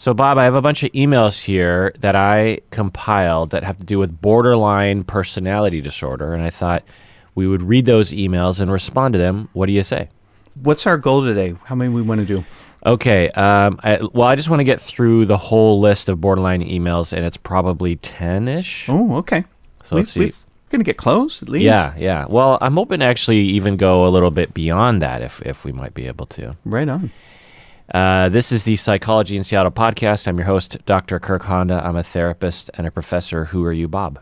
So, Bob, I have a bunch of emails here that I compiled that have to do with borderline personality disorder, and I thought we would read those emails and respond to them. What do you say? What's our goal today? How many we want to do? Okay. I just want to get through the whole list of borderline emails, and it's probably 10-ish. Oh, okay. So let's see. We're going to get close, at least. Yeah. Well, I'm hoping to actually even go a little bit beyond that if we might be able to. Right on. This is the Psychology in Seattle podcast. I'm your host, Dr. Kirk Honda. I'm a therapist and a professor. Who are you, Bob?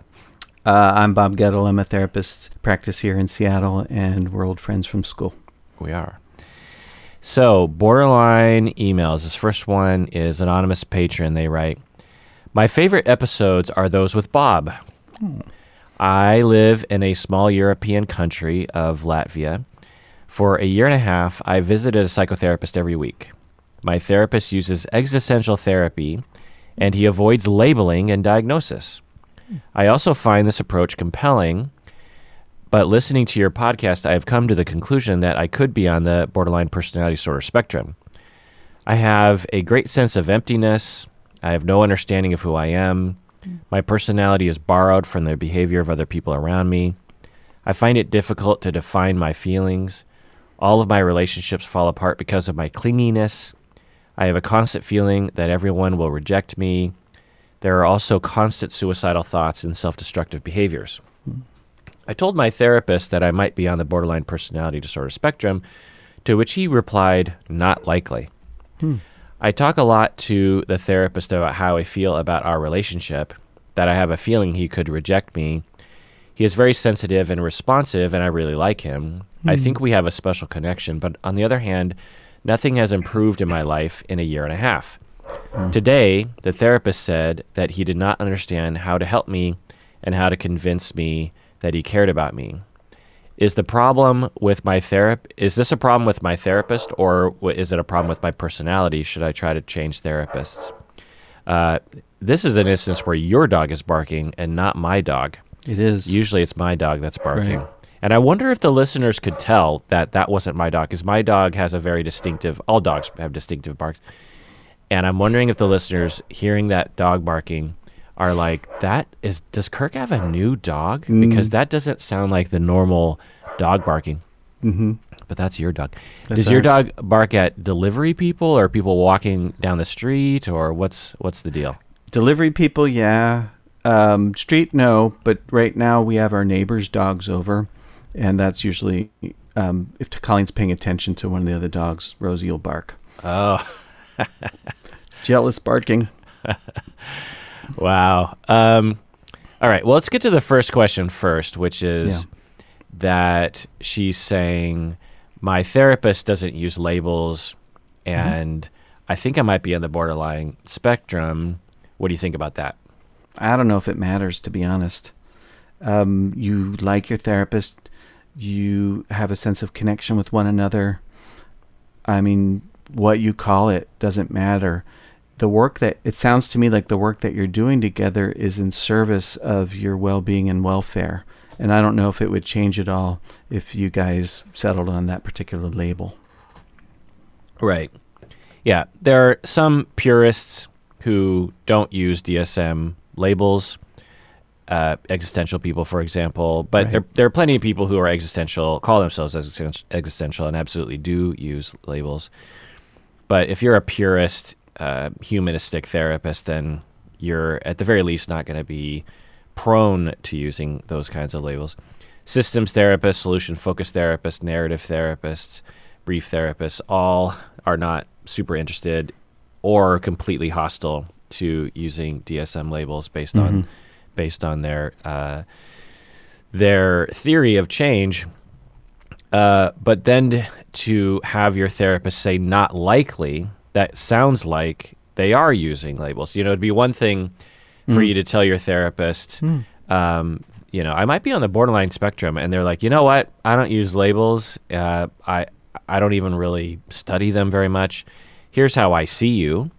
I'm Bob Gettle. I'm a therapist, practice here in Seattle, and we're old friends from school. We are. So, borderline emails. This first one is anonymous patron. They write, "My favorite episodes are those with Bob. I live in a small European country of Latvia. For a year and a half, I visited a psychotherapist every week. My therapist uses existential therapy, and he avoids labeling and diagnosis. I also find this approach compelling, but listening to your podcast, I have come to the conclusion that I could be on the borderline personality disorder spectrum. I have a great sense of emptiness. I have no understanding of who I am. My personality is borrowed from the behavior of other people around me. I find it difficult to define my feelings. All of my relationships fall apart because of my clinginess. I have a constant feeling that everyone will reject me. There are also constant suicidal thoughts and self-destructive behaviors. I told my therapist that I might be on the borderline personality disorder spectrum, to which he replied, not likely. I talk a lot to the therapist about how I feel about our relationship, that I have a feeling he could reject me. He is very sensitive and responsive, and I really like him. I think we have a special connection, but on the other hand, nothing has improved in my life in a year and a half. Today, the therapist said that he did not understand how to help me and how to convince me that he cared about me. Is this a problem with my therapist, or is it a problem with my personality? Should I try to change therapists? This is an instance where your dog is barking and not my dog. It is. Usually it's my dog that's barking. Right. And I wonder if the listeners could tell that that wasn't my dog, because my dog has a very all dogs have distinctive barks. And I'm wondering if the listeners hearing that dog barking are like, does Kirk have a new dog? Because that doesn't sound like the normal dog barking. Mm-hmm. But that's your dog. That's Does your ours. dog bark at delivery people or people walking down the street, or what's the deal? Delivery people, yeah. Street, no. But right now we have our neighbor's dogs over, and that's usually, if Colleen's paying attention to one of the other dogs, Rosie will bark. Oh. Jealous barking. Wow. All right. Well, let's get to the first question first, which is that she's saying, my therapist doesn't use labels, and I think I might be on the borderline spectrum. What do you think about that? I don't know if it matters, to be honest. You like your therapist. You have a sense of connection with one another. I mean, what you call it doesn't matter. It sounds to me like the work that you're doing together is in service of your well-being and welfare. And I don't know if it would change at all if you guys settled on that particular label. Right. Yeah. There are some purists who don't use DSM labels, existential people, for example. But there are plenty of people who are call themselves existential, and absolutely do use labels. But if you're a purist, humanistic therapist, then you're at the very least not going to be prone to using those kinds of labels. Systems therapists, solution-focused therapists, narrative therapists, brief therapists, all are not super interested or completely hostile to using DSM labels based on their theory of change. But then to have your therapist say not likely, that sounds like they are using labels. You know, it'd be one thing for you to tell your therapist, I might be on the borderline spectrum, and they're like, you know what? I don't use labels. I don't even really study them very much. Here's how I see you.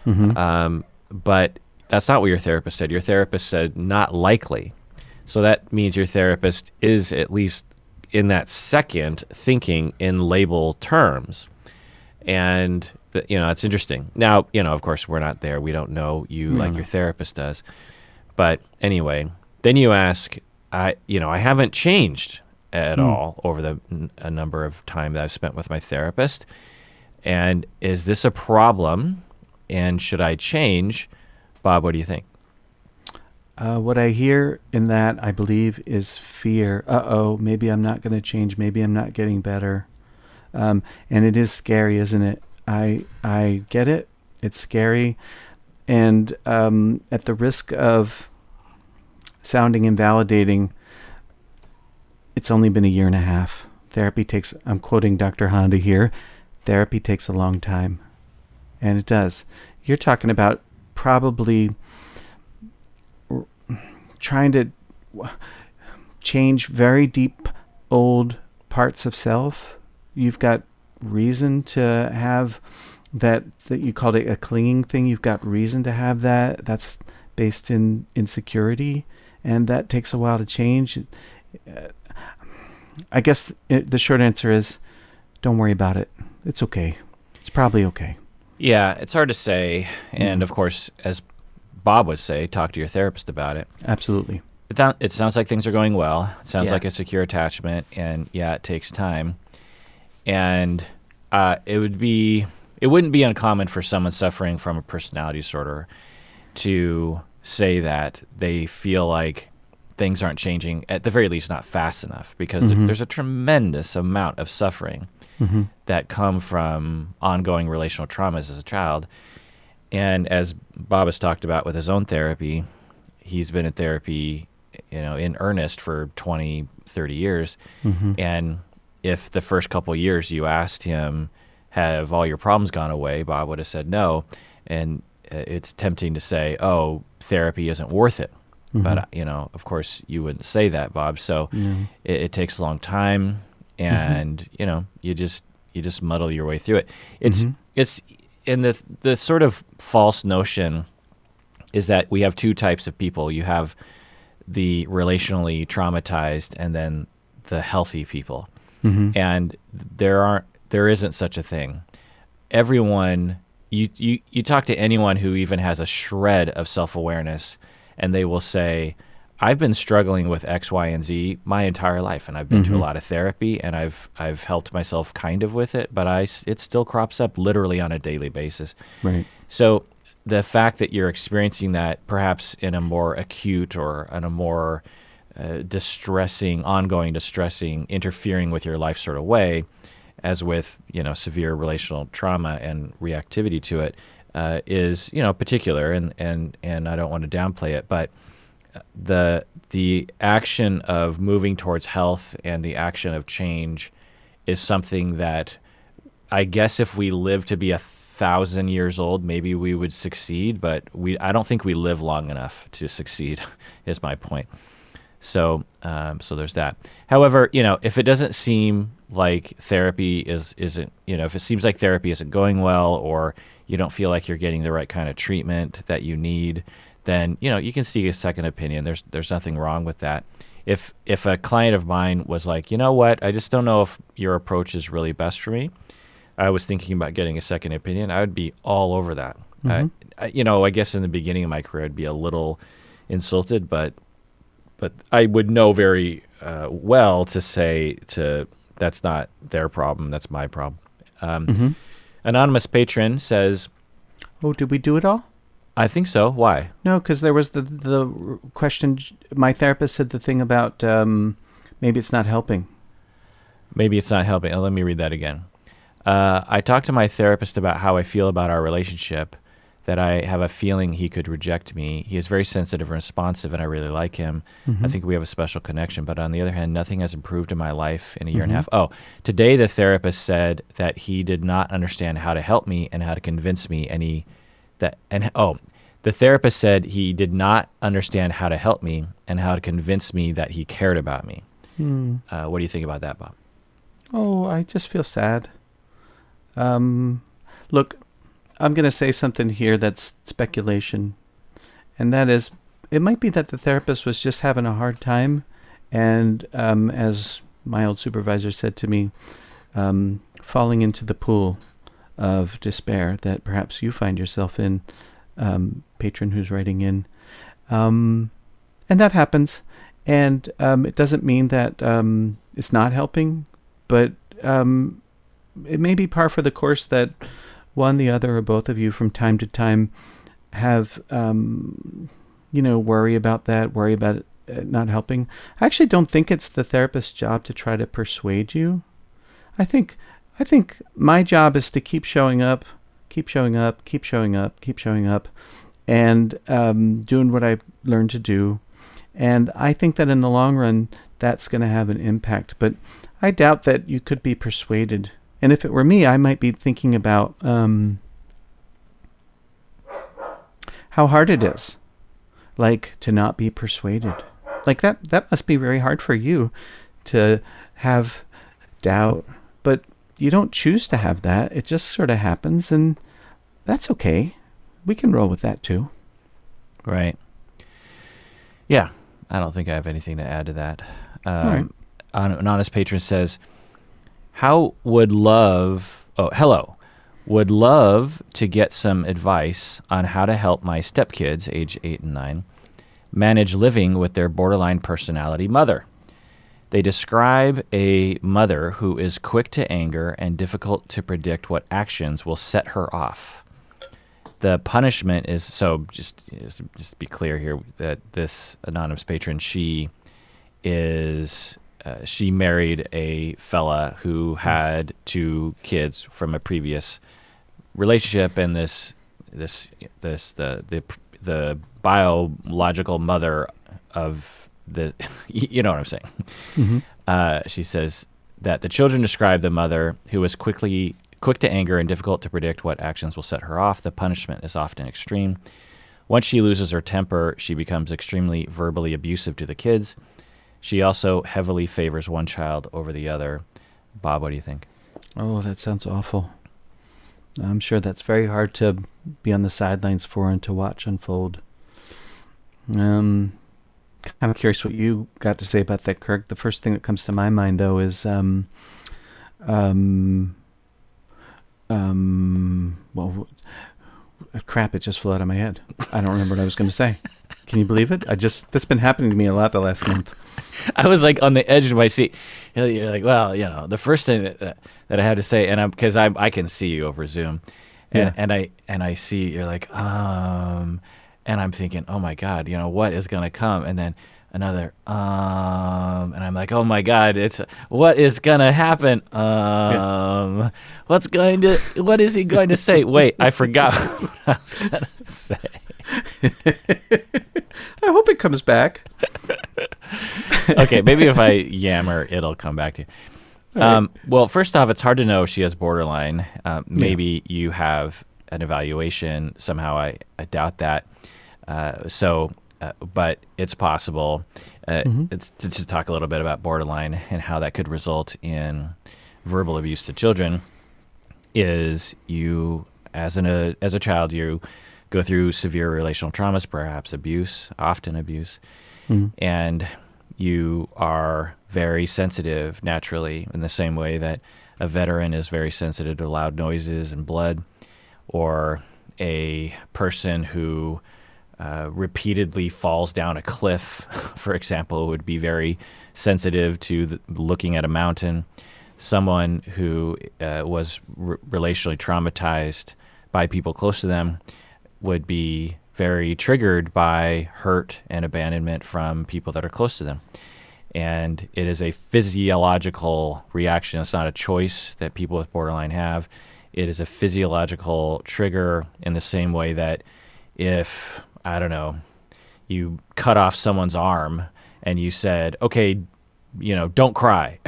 But that's not what your therapist said. Your therapist said not likely. So that means your therapist is at least in that second thinking in label terms. And it's interesting. Now, of course, we're not there. We don't know you No, like no. your therapist does. But anyway, then you ask, I haven't changed at all over a number of time that I've spent with my therapist. And is this a problem? And should I change? Bob, what do you think? What I hear in that, I believe, is fear. Uh-oh, maybe I'm not going to change. Maybe I'm not getting better. And it is scary, isn't it? I get it. It's scary. And at the risk of sounding invalidating, it's only been a year and a half. Therapy takes, I'm quoting Dr. Honda here, therapy takes a long time. And it does. You're talking about probably trying to change very deep old parts of self. You've got reason to have that you called it a clinging thing. You've got reason to have that. That's based in insecurity, and that takes a while to change. I guess the short answer is don't worry about it. It's okay. It's probably okay. Yeah, it's hard to say. And of course, as Bob would say, talk to your therapist about it. Absolutely. It sounds like things are going well. It sounds Yeah. like a secure attachment, and yeah, it takes time. And it wouldn't be uncommon for someone suffering from a personality disorder to say that they feel like things aren't changing, at the very least not fast enough, because there's a tremendous amount of suffering that come from ongoing relational traumas as a child. And as Bob has talked about with his own therapy, he's been in therapy, in earnest for 20, 30 years. And if the first couple years you asked him, have all your problems gone away, Bob would have said no. And it's tempting to say, oh, therapy isn't worth it. But, of course, you wouldn't say that, Bob. So it takes a long time, and, you just muddle your way through it. It's in the sort of false notion is that we have two types of people. You have the relationally traumatized and then the healthy people. And there isn't such a thing. Everyone, you talk to anyone who even has a shred of self-awareness, and they will say, I've been struggling with X, Y, and Z my entire life, and I've been to a lot of therapy, and I've helped myself kind of with it, but it still crops up literally on a daily basis. Right. So the fact that you're experiencing that perhaps in a more acute or in a more ongoing distressing, interfering with your life sort of way, as with, severe relational trauma and reactivity to it, is, particular, and I don't want to downplay it, but the action of moving towards health and the action of change is something that I guess if we live to be 1,000 years old, maybe we would succeed, but I don't think we live long enough to succeed, is my point. So there's that. However, if it doesn't seem like therapy isn't, if it seems like therapy isn't going well, or you don't feel like you're getting the right kind of treatment that you need, then, you can seek a second opinion. There's nothing wrong with that. If a client of mine was like, you know what, I just don't know if your approach is really best for me, I was thinking about getting a second opinion, I would be all over that. I guess in the beginning of my career, I'd be a little insulted, but I would know very well to say that's not their problem, that's my problem. Anonymous patron says, Oh, did we do it all? I think so. Why? No, because there was the question. My therapist said the thing about maybe it's not helping. Maybe it's not helping. Oh, let me read that again. I talked to my therapist about how I feel about our relationship, that I have a feeling he could reject me. He is very sensitive and responsive, and I really like him. I think we have a special connection. But on the other hand, nothing has improved in my life in a year and a half. Oh, today the therapist said that he did not understand how to help me and how to convince me, the therapist said he did not understand how to help me and how to convince me that he cared about me. What do you think about that, Bob? Oh, I just feel sad. Look, I'm going to say something here that's speculation, and that is, it might be that the therapist was just having a hard time, and as my old supervisor said to me, falling into the pool of despair that perhaps you find yourself in, patron who's writing in. And that happens. And it doesn't mean that it's not helping, but it may be par for the course that one, the other, or both of you from time to time have, worry about that, worry about it not helping. I actually don't think it's the therapist's job to try to persuade you. I think my job is to keep showing up, and doing what I've learned to do. And I think that in the long run, that's going to have an impact. But I doubt that you could be persuaded. And if it were me, I might be thinking about how hard it is, like, to not be persuaded. Like, that must be very hard for you to have doubt. But you don't choose to have that. It just sort of happens, and that's okay. We can roll with that too. Right. Yeah. I don't think I have anything to add to that. Right. An honest patron says, hello. Would love to get some advice on how to help my stepkids, age 8 and 9, manage living with their borderline personality mother. They describe a mother who is quick to anger and difficult to predict what actions will set her off. The punishment is, so just to be clear here, that this anonymous patron, she married a fella who had 2 kids from a previous relationship, and the biological mother of the, you know what I'm saying? Mm-hmm. She says that the children describe the mother who is quick to anger and difficult to predict what actions will set her off. The punishment is often extreme. Once she loses her temper, she becomes extremely verbally abusive to the kids. She also heavily favors one child over the other. Bob, what do you think? Oh, that sounds awful. I'm sure that's very hard to be on the sidelines for and to watch unfold. I'm curious what you got to say about that, Kirk. The first thing that comes to my mind, though, is well, crap, it just flew out of my head. I don't remember what I was going to say. Can you believe it? That's been happening to me a lot the last month. I was like on the edge of my seat. You're like, well, the first thing that I had to say, and because I can see you over Zoom, and I see you're like, and I'm thinking, oh my God, what is going to come? And then another, and I'm like, oh my God, what is going to happen? What is he going to say? Wait, I forgot what I was going to say. I hope it comes back. Okay, maybe if I yammer, it'll come back to you. Right. Well, first off, it's hard to know if she has borderline. Maybe you have an evaluation. Somehow I doubt that. But it's possible. It's to just talk a little bit about borderline and how that could result in verbal abuse to children. Is you, as a child, you go through severe relational traumas, perhaps abuse, often abuse, and you are very sensitive naturally, in the same way that a veteran is very sensitive to loud noises and blood, or a person who repeatedly falls down a cliff, for example, would be very sensitive to looking at a mountain. Someone who was relationally traumatized by people close to them would be very triggered by hurt and abandonment from people that are close to them. And it is a physiological reaction. It's not a choice that people with borderline have. It is a physiological trigger, in the same way that if, I don't know, you cut off someone's arm and you said, okay, don't cry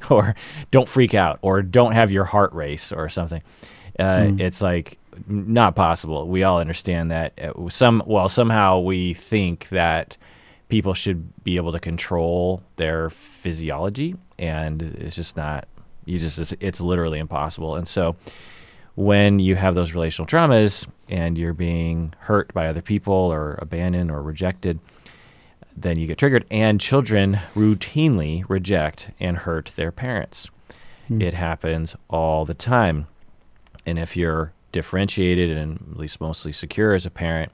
or don't freak out or don't have your heart race or something. It's like not possible. We all understand that. Somehow we think that people should be able to control their physiology, and it's just not. It's literally impossible. And so when you have those relational traumas and you're being hurt by other people or abandoned or rejected, then you get triggered. And children routinely reject and hurt their parents. It happens all the time. And if you're differentiated and at least mostly secure as a parent,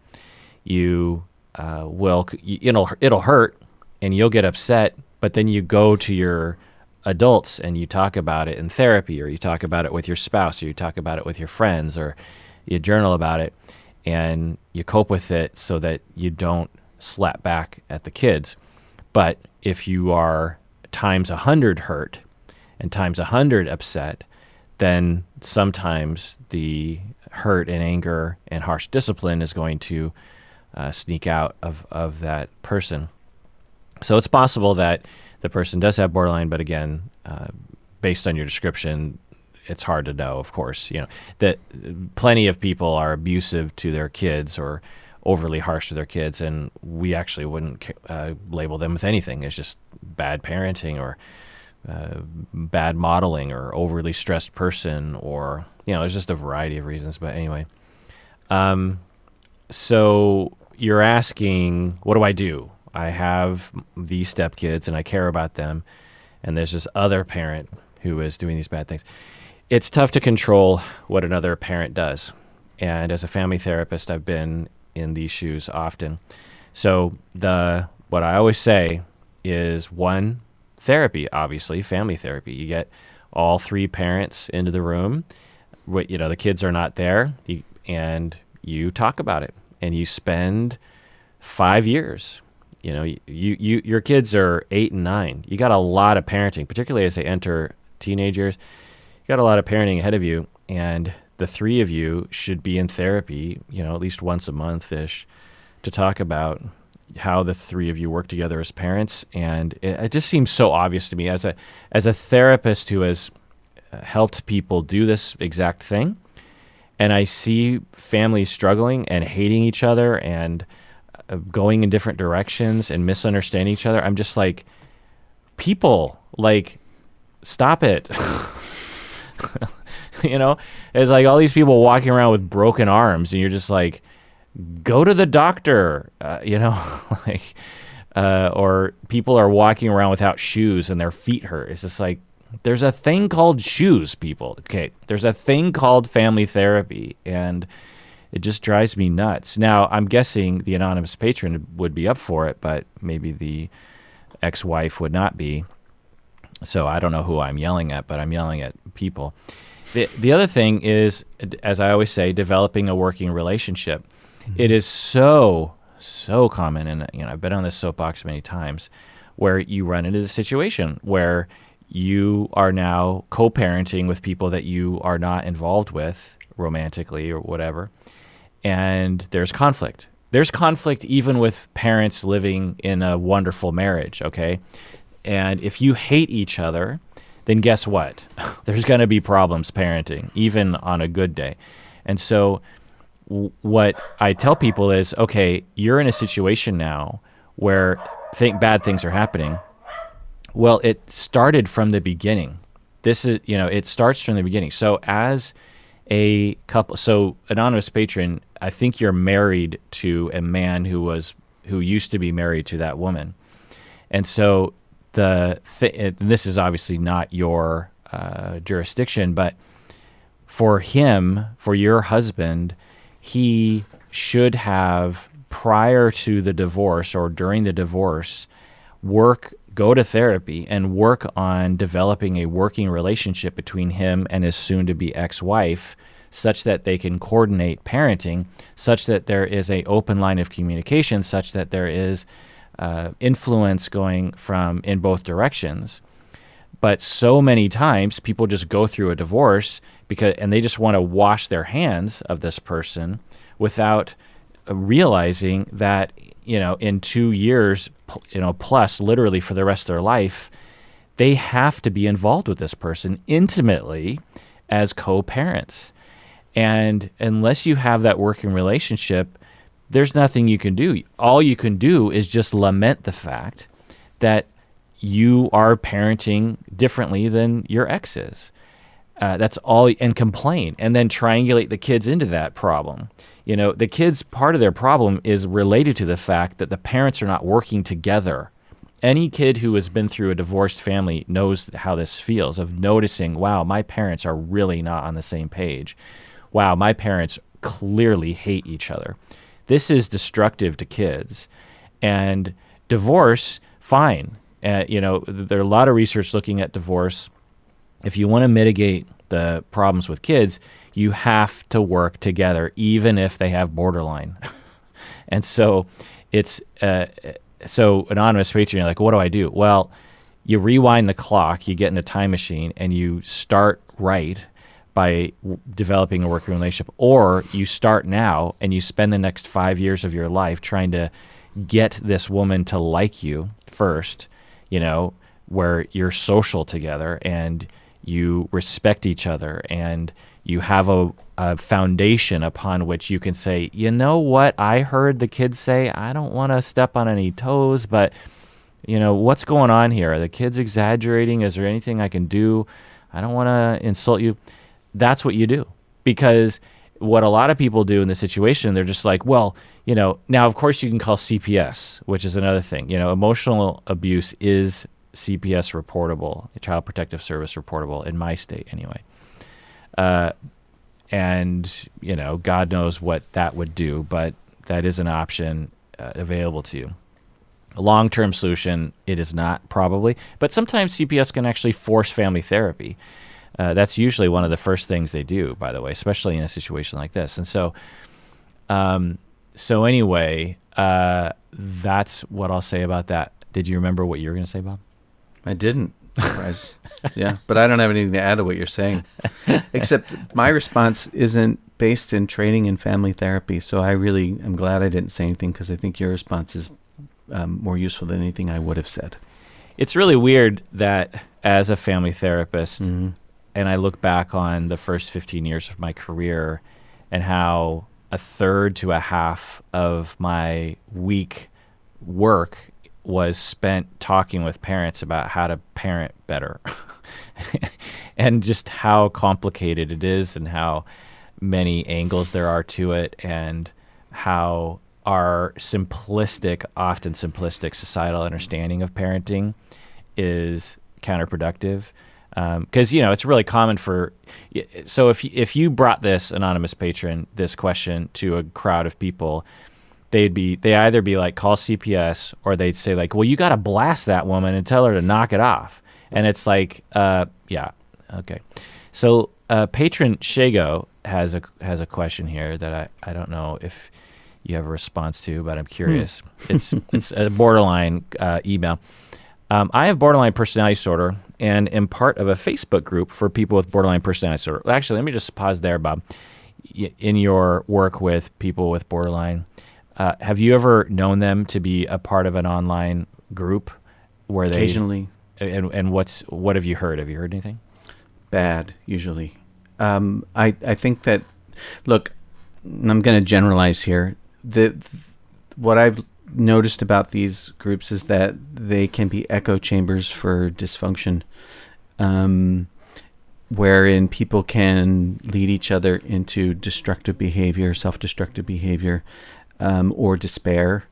you it'll hurt and you'll get upset, but then you go to your adults and you talk about it in therapy, or you talk about it with your spouse, or you talk about it with your friends, or you journal about it, and you cope with it so that you don't slap back at the kids. But if you are times 100 hurt and times 100 upset, then sometimes the hurt and anger and harsh discipline is going to sneak out of that person. So it's possible that the person does have borderline, but again, based on your description, it's hard to know, of course. That plenty of people are abusive to their kids or overly harsh to their kids, and we actually wouldn't label them with anything. It's just bad parenting or bad modeling or overly stressed person, or there's just a variety of reasons. But anyway, so you're asking, what do I do? I have these stepkids and I care about them, and there's this other parent who is doing these bad things. It's tough to control what another parent does. And as a family therapist, I've been in these shoes often. So what I always say is, one, therapy, obviously, family therapy. You get all three parents into the room. The kids are not there, and you talk about it. And you spend 5 years. Your kids are 8 and 9. You got a lot of parenting, particularly as they enter teenage years. You got a lot of parenting ahead of you, and the three of you should be in therapy, at least once a month-ish, to talk about how the three of you work together as parents. And it just seems so obvious to me as a therapist who has helped people do this exact thing, and I see families struggling and hating each other and going in different directions and misunderstanding each other. I'm just like, people, stop it. It's like all these people walking around with broken arms, and you're just like, go to the doctor, or people are walking around without shoes and their feet hurt. It's just like, there's a thing called shoes, people. Okay, there's a thing called family therapy, and it just drives me nuts. Now, I'm guessing the anonymous patron would be up for it, but maybe the ex-wife would not be. So I don't know who I'm yelling at, but I'm yelling at people. The other thing is, as I always say, developing a working relationship. Mm-hmm. It is so common, and I've been on this soapbox many times, where you run into the situation where you are now co-parenting with people that you are not involved with romantically or whatever, and there's conflict. There's conflict even with parents living in a wonderful marriage, okay? And if you hate each other, then guess what? There's going to be problems parenting, even on a good day. And so what I tell people is, okay, you're in a situation now where bad things are happening. Well, it started from the beginning. It starts from the beginning. So as a couple, so anonymous patron, I think you're married to a man who used to be married to that woman. And so this is obviously not your jurisdiction, but for your husband, he should have, prior to the divorce or during the divorce, go to therapy and work on developing a working relationship between him and his soon-to-be ex-wife, such that they can coordinate parenting, such that there is an open line of communication, such that there is influence going from in both directions. But so many times people just go through a divorce and they just want to wash their hands of this person without realizing that, in 2 years, plus literally for the rest of their life, they have to be involved with this person intimately as co-parents. And unless you have that working relationship, there's nothing you can do. All you can do is just lament the fact that you are parenting differently than your ex is. That's all, and complain, and then triangulate the kids into that problem. The kids, part of their problem is related to the fact that the parents are not working together any kid who has been through a divorced family knows how this feels, of noticing, wow, my parents are really not on the same page. Wow, my parents clearly hate each other. This is destructive to kids. And divorce, fine. There are a lot of research looking at divorce. If you want to mitigate the problems with kids, you have to work together, even if they have borderline. And so it's so anonymous patron, you're like, what do I do? Well, you rewind the clock, you get in a time machine, and you start right by developing a working relationship, or you start now and you spend the next 5 years of your life trying to get this woman to like you first, where you're social together and you respect each other and you have a foundation upon which you can say, you know what, I heard the kids say, I don't want to step on any toes, but what's going on here? Are the kids exaggerating? Is there anything I can do? I don't want to insult you. That's what you do. Because what a lot of people do in this situation, they're just like, well, now of course you can call CPS, which is another thing. Emotional abuse is CPS reportable, Child Protective Service reportable in my state anyway. And God knows what that would do, but that is an option available to you. A long-term solution, it is not probably, but sometimes CPS can actually force family therapy. That's usually one of the first things they do, by the way, especially in a situation like this. And so, anyway, that's what I'll say about that. Did you remember what you were going to say, Bob? I didn't. Yeah, but I don't have anything to add to what you're saying, except my response isn't based in training in family therapy. So I really am glad I didn't say anything, because I think your response is more useful than anything I would have said. It's really weird that as a family therapist, and I look back on the first 15 years of my career and how a third to a half of my week work was spent talking with parents about how to parent better and just how complicated it is and how many angles there are to it and how our often simplistic societal understanding of parenting is counterproductive. Because it's really common so if you brought this anonymous patron this question to a crowd of people, they either be like, call CPS, or they'd say like, well, you got to blast that woman and tell her to knock it off. And it's like, yeah, okay. So patron Shago has a question here that I don't know if you have a response to, but I'm curious. It's a borderline email. I have borderline personality disorder and am part of a Facebook group for people with borderline personality disorder. Actually, let me just pause there, Bob. In your work with people with borderline, have you ever known them to be a part of an online group where they occasionally? And what have you heard? Have you heard anything? Bad, usually. I think that, look, I'm going to generalize here. What I've noticed about these groups is that they can be echo chambers for dysfunction, wherein people can lead each other into destructive behavior, self-destructive behavior, or despair.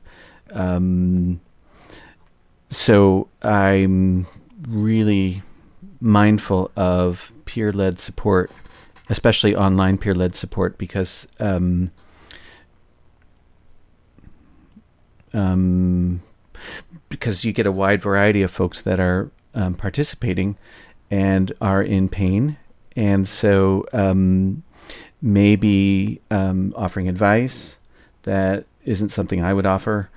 So I'm really mindful of peer-led support, especially online peer-led support, because you get a wide variety of folks that are participating and are in pain. And so maybe offering advice that isn't something I would offer,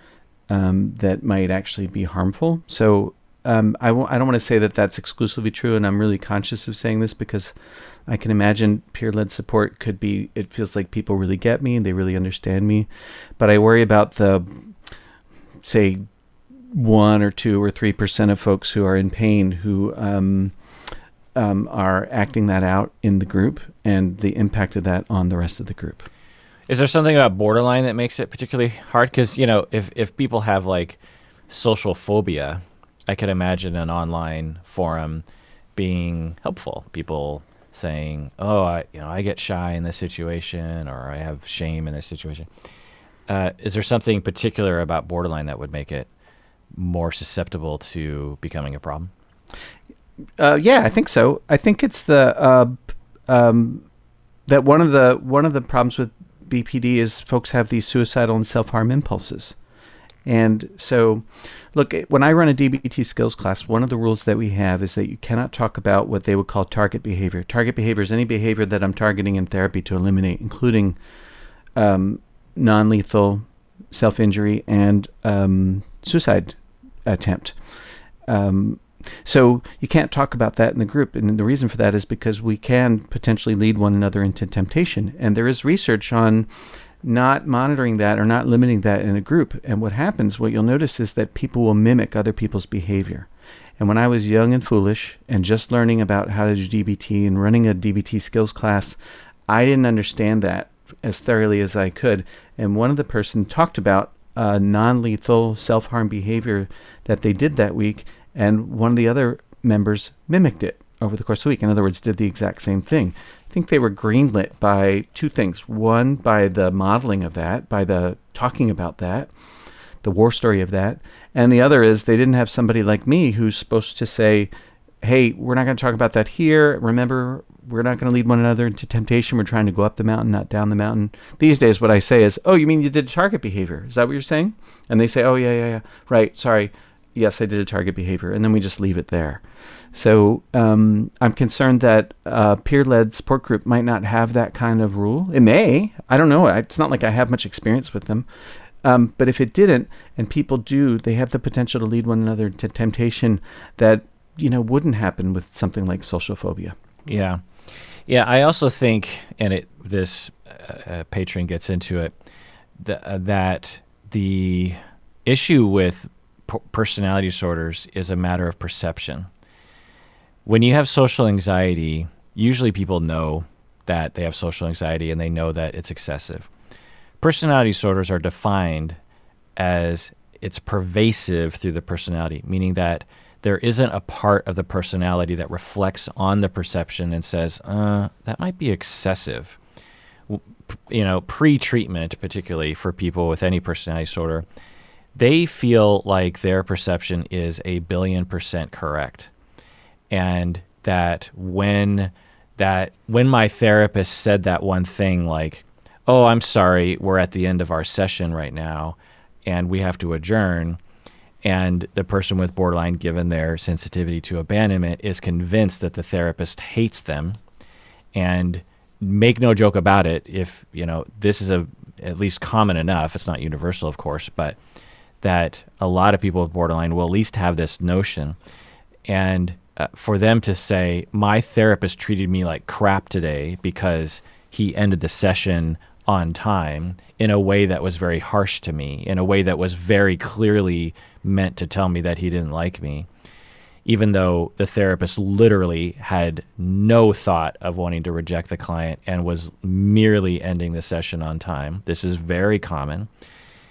that might actually be harmful. So I don't want to say that that's exclusively true, and I'm really conscious of saying this because I can imagine peer-led support could be, it feels like people really get me, they really understand me, but I worry about the, say, 1 or 2 or 3% of folks who are in pain who are acting that out in the group and the impact of that on the rest of the group. Is there something about borderline that makes it particularly hard? Because, if people have like social phobia, I could imagine an online forum being helpful. People saying, oh, I get shy in this situation, or I have shame in this situation. Is there something particular about borderline that would make it more susceptible to becoming a problem? Yeah, I think so. I think it's that one of the problems with BPD is folks have these suicidal and self-harm impulses. And so, look, when I run a DBT skills class, one of the rules that we have is that you cannot talk about what they would call target behavior. Target behavior is any behavior that I'm targeting in therapy to eliminate, including non-lethal self-injury and suicide attempt. So you can't talk about that in the group. And the reason for that is because we can potentially lead one another into temptation. And there is research on not monitoring that or not limiting that in a group. And what happens, what you'll notice is that people will mimic other people's behavior. And when I was young and foolish and just learning about how to do DBT and running a DBT skills class, I didn't understand that as thoroughly as I could. And one of the person talked about non-lethal self-harm behavior that they did that week, and one of the other members mimicked it over the course of the week. In other words, did the exact same thing. I think they were greenlit by two things. One, by the modeling of that, by the talking about that, the war story of that. And the other is they didn't have somebody like me who's supposed to say, hey, we're not going to talk about that here. Remember, we're not going to lead one another into temptation. We're trying to go up the mountain, not down the mountain. These days, what I say is, oh, you mean you did target behavior? Is that what you're saying? And they say, oh, yeah. Right, sorry. Yes, I did a target behavior. And then we just leave it there. So I'm concerned that a peer-led support group might not have that kind of rule. It may. I don't know. It's not like I have much experience with them. But if it didn't, and people do, they have the potential to lead one another to temptation that, wouldn't happen with something like social phobia. Yeah. Yeah, I also think, and this patron gets into it, that the issue with personality disorders is a matter of perception. When you have social anxiety, usually people know that they have social anxiety and they know that it's excessive. Personality disorders are defined as it's pervasive through the personality, meaning that there isn't a part of the personality that reflects on the perception and says, that might be excessive. Pre-treatment, particularly for people with any personality disorder, they feel like their perception is 1,000,000,000% correct. And that when my therapist said that one thing like, oh, I'm sorry, we're at the end of our session right now and we have to adjourn, and the person with borderline, given their sensitivity to abandonment, is convinced that the therapist hates them, and make no joke about it, if, this is at least common enough, it's not universal, of course, but that a lot of people with borderline will at least have this notion. And for them to say, my therapist treated me like crap today because he ended the session on time in a way that was very harsh to me, in a way that was very clearly meant to tell me that he didn't like me, even though the therapist literally had no thought of wanting to reject the client and was merely ending the session on time. This is very common.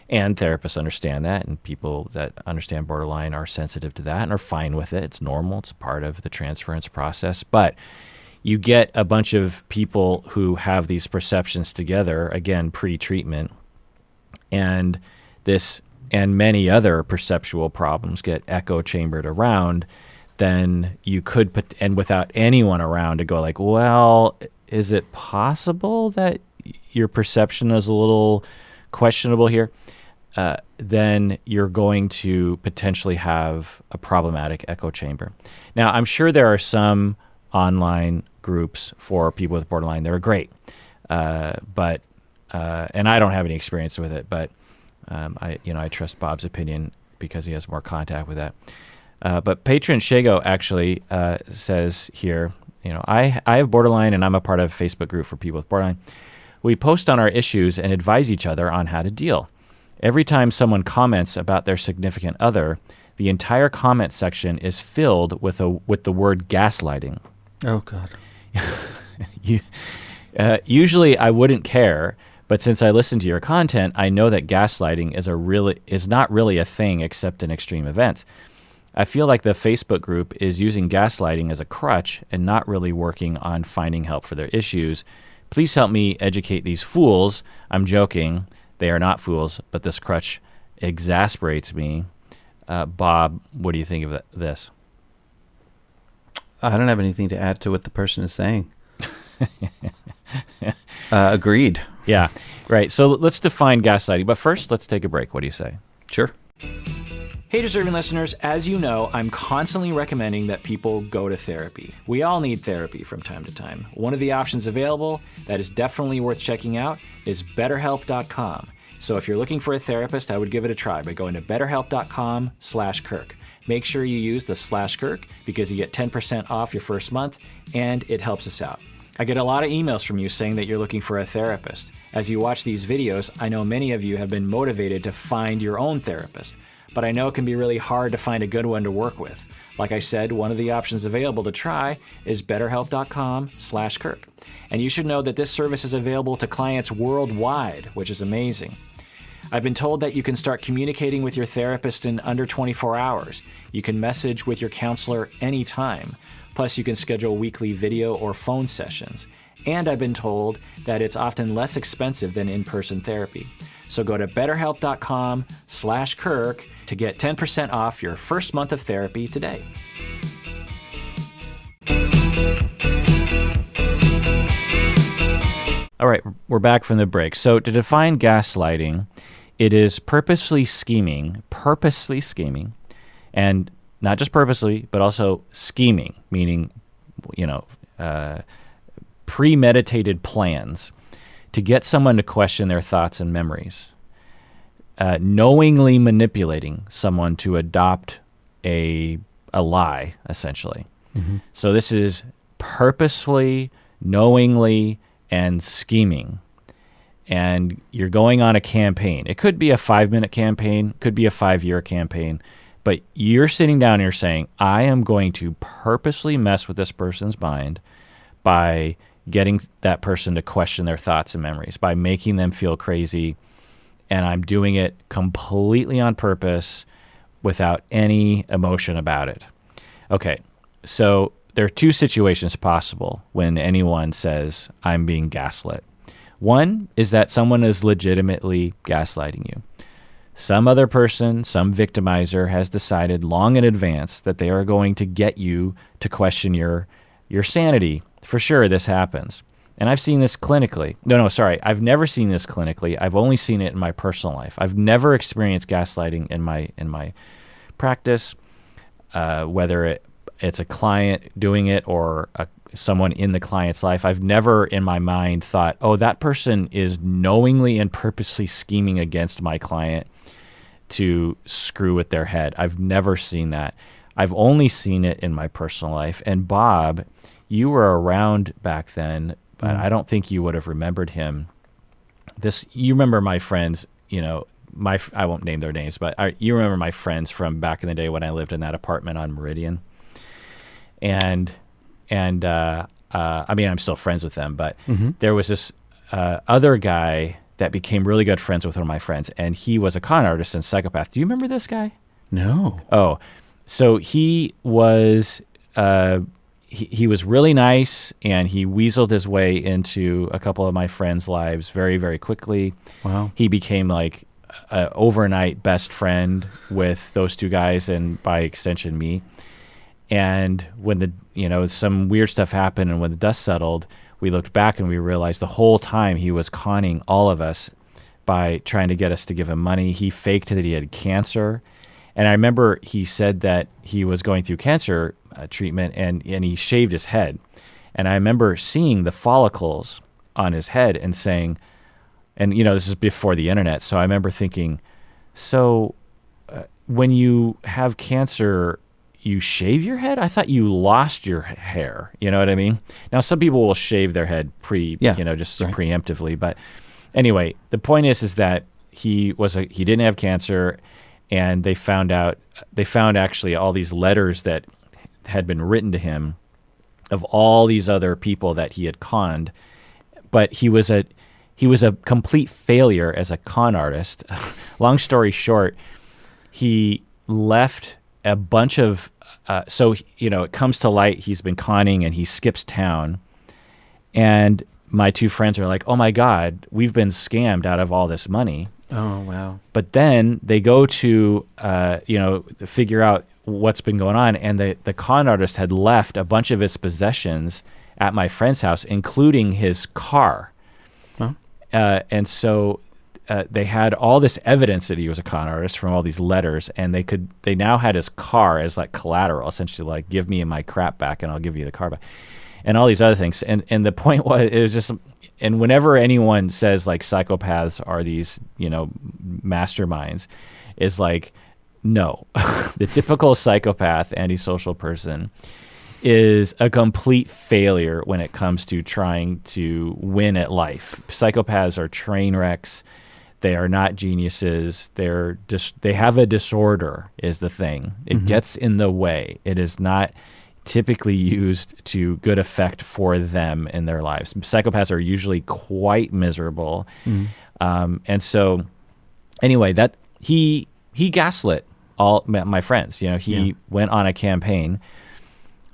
And therapists understand that, and people that understand borderline are sensitive to that and are fine with it. It's normal. It's part of the transference process. But you get a bunch of people who have these perceptions together, again, pre-treatment, and many other perceptual problems get echo chambered around, then you could put, and without anyone around to go like, well, is it possible that your perception is a little questionable here? Then you're going to potentially have a problematic echo chamber. Now, I'm sure there are some online groups for people with borderline that are great, but and I don't have any experience with it, but I trust Bob's opinion because he has more contact with that. But patron Shago actually says here, I have borderline and I'm a part of a Facebook group for people with borderline. We post on our issues and advise each other on how to deal. Every time someone comments about their significant other, the entire comment section is filled with the word gaslighting. Oh, God. Usually I wouldn't care, but since I listen to your content, I know that gaslighting is not really a thing except in extreme events. I feel like the Facebook group is using gaslighting as a crutch and not really working on finding help for their issues. Please help me educate these fools. I'm joking. They are not fools, but this crutch exasperates me. Bob, what do you think of this? I don't have anything to add to what the person is saying. Agreed. Yeah, right. So let's define gaslighting. But first, let's take a break. What do you say? Sure. Hey, deserving listeners, as you know, I'm constantly recommending that people go to therapy. We all need therapy from time to time. One of the options available that is definitely worth checking out is BetterHelp.com. So if you're looking for a therapist, I would give it a try by going to BetterHelp.com/Kirk. Make sure you use the /Kirk because you get 10% off your first month, and it helps us out. I get a lot of emails from you saying that you're looking for a therapist. As you watch these videos, I know many of you have been motivated to find your own therapist, but I know it can be really hard to find a good one to work with. Like I said, one of the options available to try is BetterHelp.com/Kirk. And you should know that this service is available to clients worldwide, which is amazing. I've been told that you can start communicating with your therapist in under 24 hours. You can message with your counselor anytime. Plus, you can schedule weekly video or phone sessions. And I've been told that it's often less expensive than in-person therapy. So go to BetterHelp.com/Kirk to get 10% off your first month of therapy today. All right, we're back from the break. So to define gaslighting, it is purposely scheming, and not just purposely, but also scheming, meaning, premeditated plans to get someone to question their thoughts and memories, knowingly manipulating someone to adopt a lie, essentially. Mm-hmm. So this is purposefully, knowingly, and scheming. And you're going on a campaign. It could be a 5-minute campaign, could be a 5-year campaign, but you're sitting down and you're saying, I am going to purposely mess with this person's mind by getting that person to question their thoughts and memories, by making them feel crazy, and I'm doing it completely on purpose without any emotion about it. Okay, so there are 2 situations possible when anyone says, I'm being gaslit. One is that someone is legitimately gaslighting you. Some other person, some victimizer has decided long in advance that they are going to get you to question your sanity. For sure, this happens. And I've seen this clinically. I've never seen this clinically. I've only seen it in my personal life. I've never experienced gaslighting in my practice, whether it's a client doing it or someone in the client's life. I've never in my mind thought, oh, that person is knowingly and purposely scheming against my client to screw with their head. I've never seen that. I've only seen it in my personal life. And Bob, you were around back then, but I don't think you would have remembered him. You remember my friends, I won't name their names, but you remember my friends from back in the day when I lived in that apartment on Meridian. And I'm still friends with them, but there was this other guy that became really good friends with one of my friends, and he was a con artist and psychopath. Do you remember this guy? No. Oh, so he was he was really nice, and he weaseled his way into a couple of my friends' lives very, very quickly. Wow. He became like an overnight best friend with those 2 guys, and by extension me. And when some weird stuff happened, and when the dust settled, we looked back and we realized the whole time he was conning all of us by trying to get us to give him money. He faked that he had cancer. And I remember he said that he was going through cancer treatment, and he shaved his head. And I remember seeing the follicles on his head and saying, and this is before the internet, so I remember thinking, so when you have cancer, you shave your head? I thought you lost your hair. You know what I mean? Now, some people will shave their head preemptively. But anyway, the point is that he didn't have cancer, and they found actually all these letters that had been written to him of all these other people that he had conned. But he was a complete failure as a con artist. Long story short, he left a bunch of it comes to light he's been conning, and he skips town, and my 2 friends are like, oh my God, we've been scammed out of all this money. Oh, wow. But then they go to, figure out what's been going on. And the con artist had left a bunch of his possessions at my friend's house, including his car. Huh? And so they had all this evidence that he was a con artist from all these letters, and they now had his car as like collateral, essentially like, give me my crap back and I'll give you the car back, and all these other things. And the point was, it was just, and whenever anyone says like psychopaths are these, masterminds, is like, no, the typical psychopath, antisocial person is a complete failure when it comes to trying to win at life. Psychopaths are train wrecks. They are not geniuses. They have a disorder is the thing. It gets in the way. It is not typically used to good effect for them in their lives. Psychopaths are usually quite miserable. And so anyway, that he gaslit all my friends. He went on a campaign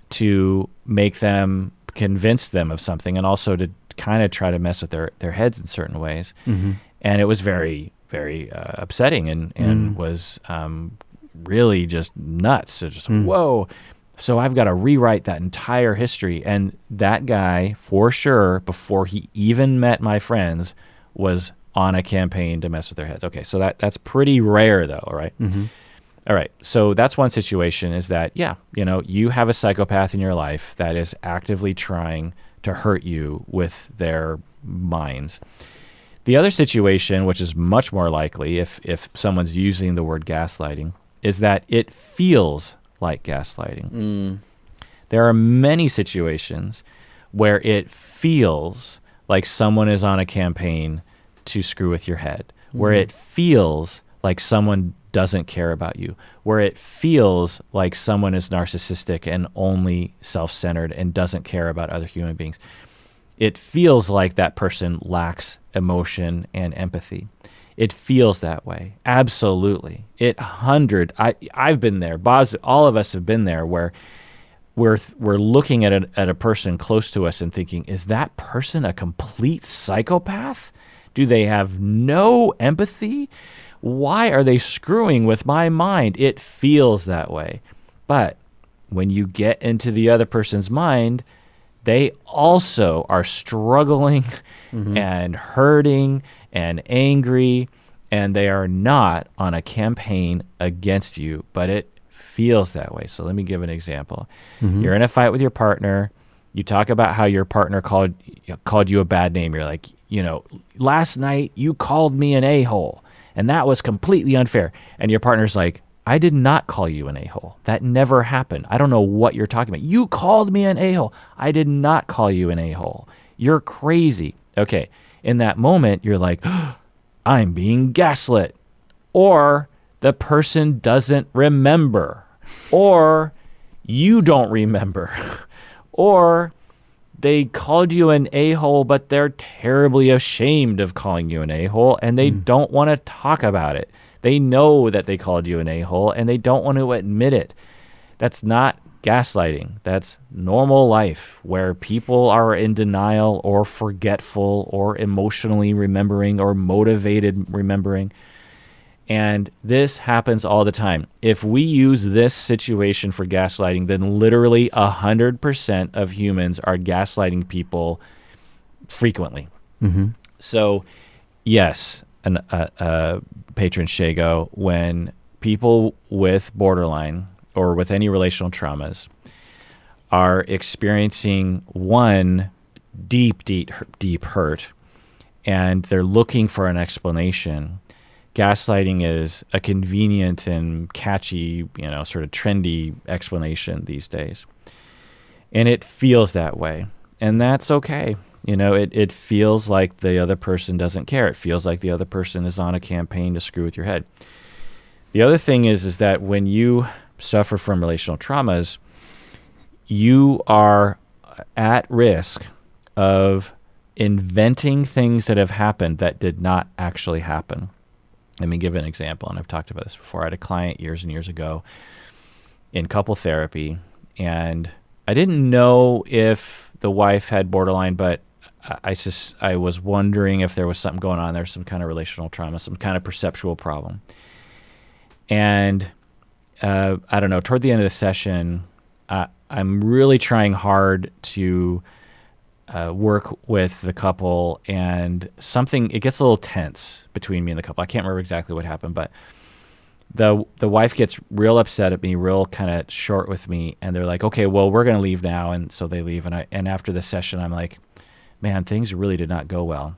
to make them, convince them of something, and also to kind of try to mess with their heads in certain ways. And it was very, very upsetting and was really just nuts. So just, whoa. So I've got to rewrite that entire history. And that guy, for sure, before he even met my friends, was on a campaign to mess with their heads. Okay, so that's pretty rare, though, all right? All right, so that's one situation, is that, you have a psychopath in your life that is actively trying to hurt you with their minds. The other situation, which is much more likely if someone's using the word gaslighting, is that it feels like gaslighting. There are many situations where it feels like someone is on a campaign to screw with your head, where it feels like someone doesn't care about you, where it feels like someone is narcissistic and only self-centered and doesn't care about other human beings. It feels like that person lacks emotion and empathy. It feels that way. Absolutely. I've been there. Boz, all of us have been there, where we're looking at a person close to us and thinking, is that person a complete psychopath? Do they have no empathy? Why are they screwing with my mind? It feels that way. But when you get into the other person's mind, they also are struggling and hurting and angry, and they are not on a campaign against you, but it feels that way. So let me give an example. You're in a fight with your partner. You talk about how your partner called you a bad name. You're like, last night you called me an a-hole, and that was completely unfair. And your partner's like, I did not call you an a-hole. That never happened. I don't know what you're talking about. You called me an a-hole. I did not call you an a-hole. You're crazy. Okay. In that moment, you're like, I'm being gaslit. Or the person doesn't remember. Or you don't remember. Or they called you an a-hole, but they're terribly ashamed of calling you an a-hole, and they don't want to talk about it. They know that they called you an a-hole, and they don't want to admit it. That's not gaslighting. That's normal life, where people are in denial or forgetful or emotionally remembering or motivated remembering. And this happens all the time. If we use this situation for gaslighting, then literally 100% of humans are gaslighting people frequently. So, yes, patron Shago, when people with borderline or with any relational traumas are experiencing one deep hurt, and they're looking for an explanation, gaslighting is a convenient and catchy, sort of trendy explanation these days. And it feels that way. And that's okay. It feels like the other person doesn't care. It feels like the other person is on a campaign to screw with your head. The other thing is that when you suffer from relational traumas, you are at risk of inventing things that have happened that did not actually happen. Let me give an example, and I've talked about this before. I had a client years and years ago in couple therapy, and I didn't know if the wife had borderline, but I was wondering if there was something going on there, some kind of relational trauma, some kind of perceptual problem. And I don't know, toward the end of the session, I'm really trying hard to work with the couple, and it gets a little tense between me and the couple. I can't remember exactly what happened, but the wife gets real upset at me, real kind of short with me, and they're like, okay, well, we're going to leave now. And so they leave. And after the session, I'm like, man, things really did not go well.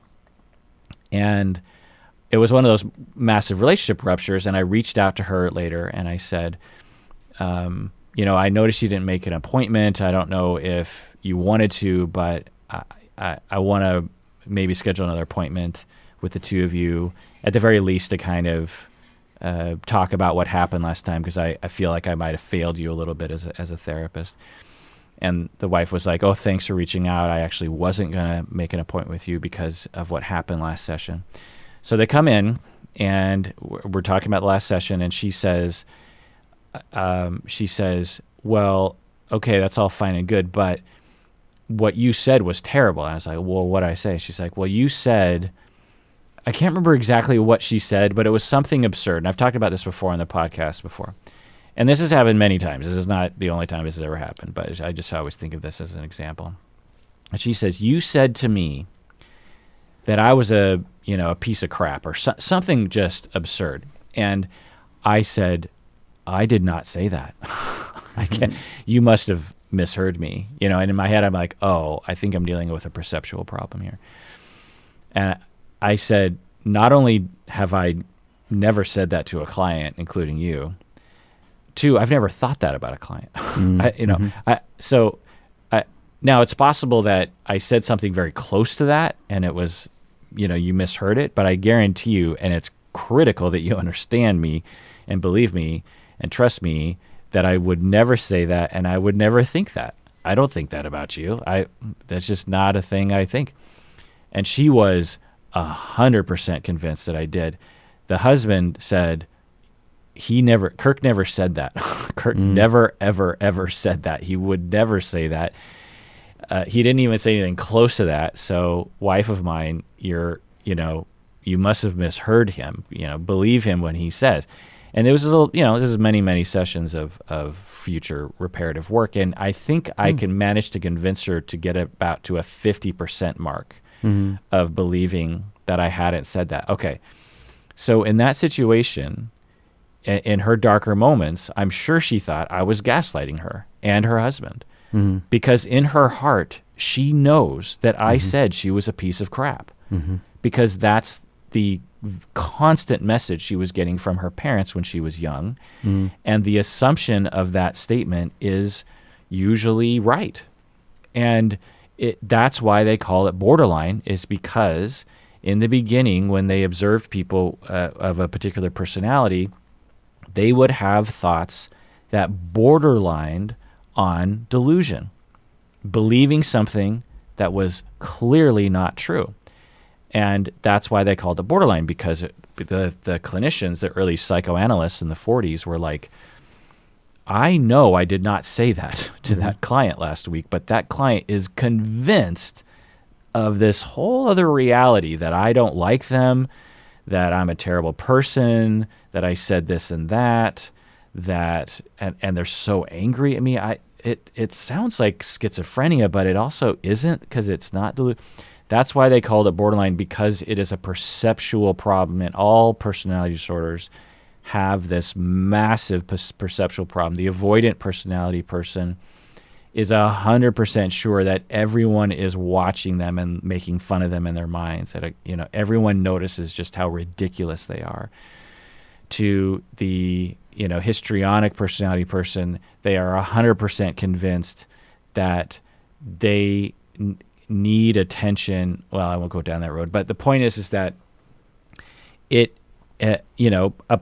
And it was one of those massive relationship ruptures. And I reached out to her later and I said, I noticed you didn't make an appointment. I don't know if you wanted to, but I want to maybe schedule another appointment with the two of you, at the very least, to kind of talk about what happened last time, because I feel like I might have failed you a little bit as a therapist. And the wife was like, oh, thanks for reaching out. I actually wasn't going to make an appointment with you because of what happened last session. So they come in and we're talking about the last session, and she says, well, okay, that's all fine and good, but what you said was terrible. And I was like, well, what did I say? She's like, well, you said, I can't remember exactly what she said, but it was something absurd. And I've talked about this before on the podcast before. And this has happened many times. This is not the only time this has ever happened, but I just always think of this as an example. And she says, you said to me that I was a piece of crap, or something just absurd. And I said, I did not say that. I can't. You must have misheard me. And in my head, I'm like, oh, I think I'm dealing with a perceptual problem here. And I said, not only have I never said that to a client, including you, two, I've never thought that about a client. Now it's possible that I said something very close to that and it was, you misheard it, but I guarantee you, and it's critical that you understand me and believe me and trust me, that I would never say that and I would never think that. I don't think that about you. That's just not a thing I think. And she was 100% convinced that I did. The husband said, Kirk never said that. Kirk never, ever, ever said that. He would never say that. He didn't even say anything close to that. So, wife of mine, you must have misheard him. Believe him when he says. And there was this is many, many sessions of future reparative work. And I think I can manage to convince her to get about to a 50% mark of believing that I hadn't said that. Okay. So in that situation, in her darker moments, I'm sure she thought I was gaslighting her and her husband, because in her heart, she knows that I said she was a piece of crap, because that's the constant message she was getting from her parents when she was young. And the assumption of that statement is usually right. And that's why they call it borderline, is because in the beginning, when they observed people of a particular personality, they would have thoughts that borderlined on delusion, believing something that was clearly not true. And that's why they called it borderline, because the clinicians, the early psychoanalysts in the 40s were like, I know I did not say that to that client last week, but that client is convinced of this whole other reality, that I don't like them, that I'm a terrible person, that I said this and that, and they're so angry at me. It sounds like schizophrenia, but it also isn't, because it's not That's why they called it borderline, because it is a perceptual problem, and all personality disorders have this massive perceptual problem. The avoidant personality person is 100% sure that everyone is watching them and making fun of them in their minds. That everyone notices just how ridiculous they are. To the histrionic personality person, they are 100% convinced that they need attention. Well, I won't go down that road, but the point is that a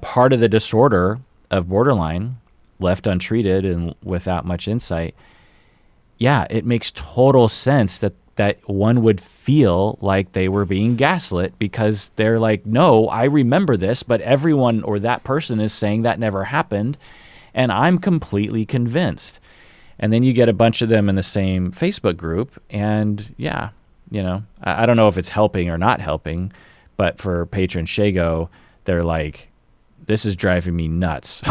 part of the disorder of borderline, left untreated and without much insight, it makes total sense that one would feel like they were being gaslit, because they're like, no, I remember this, but everyone or that person is saying that never happened, and I'm completely convinced. And then you get a bunch of them in the same Facebook group, and I don't know if it's helping or not helping, but for patron Shago, they're like, this is driving me nuts.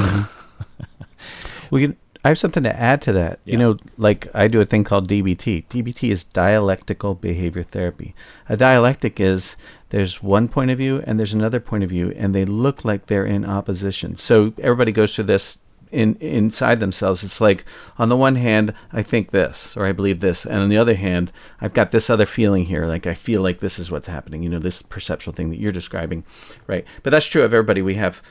I have something to add to that. Yeah. Like I do a thing called DBT. DBT is dialectical behavior therapy. A dialectic is there's one point of view and there's another point of view, and they look like they're in opposition. So everybody goes through this inside themselves. It's like, on the one hand, I think this, or I believe this, and on the other hand, I've got this other feeling here. Like I feel like this is what's happening. This perceptual thing that you're describing, right? But that's true of everybody. We have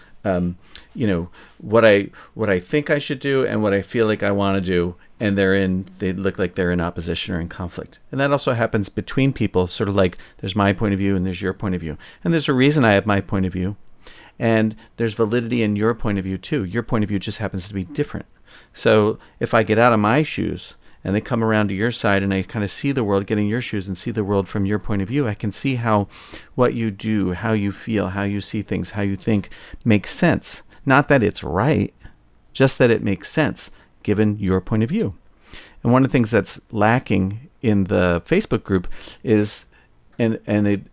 what I think I should do and what I feel like I want to do, and they look like they're in opposition or in conflict. And that also happens between people, sort of like there's my point of view and there's your point of view. And there's a reason I have my point of view, and there's validity in your point of view too. Your point of view just happens to be different. So if I get out of my shoes and they come around to your side and I kind of see the world, get in your shoes and see the world from your point of view, I can see how what you do, how you feel, how you see things, how you think makes sense. Not that it's right, just that it makes sense given your point of view. And one of the things that's lacking in the Facebook group is an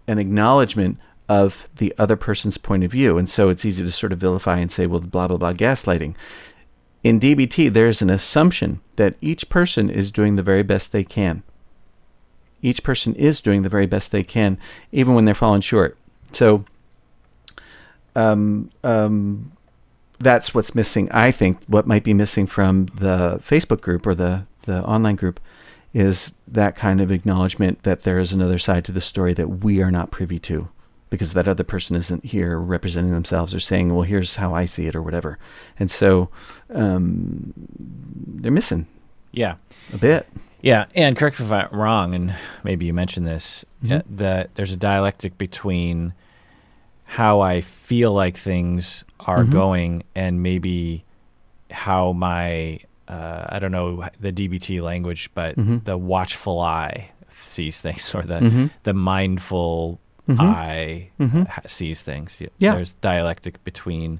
acknowledgement of the other person's point of view. And so it's easy to sort of vilify and say, well, blah, blah, blah, gaslighting. In DBT, there's an assumption that each person is doing the very best they can. Each person is doing the very best they can, even when they're falling short. So that's what's missing. I think what might be missing from the Facebook group or the online group is that kind of acknowledgement that there is another side to the story that we are not privy to, because that other person isn't here representing themselves or saying, well, here's how I see it or whatever. And so they're missing Yeah. a bit. Yeah, and correct me if I'm wrong, and maybe you mentioned this, that there's a dialectic between how I feel like things are going and maybe how my, I don't know the DBT language, but the watchful eye sees things, or the mindful eye sees things. Yeah. There's dialectic between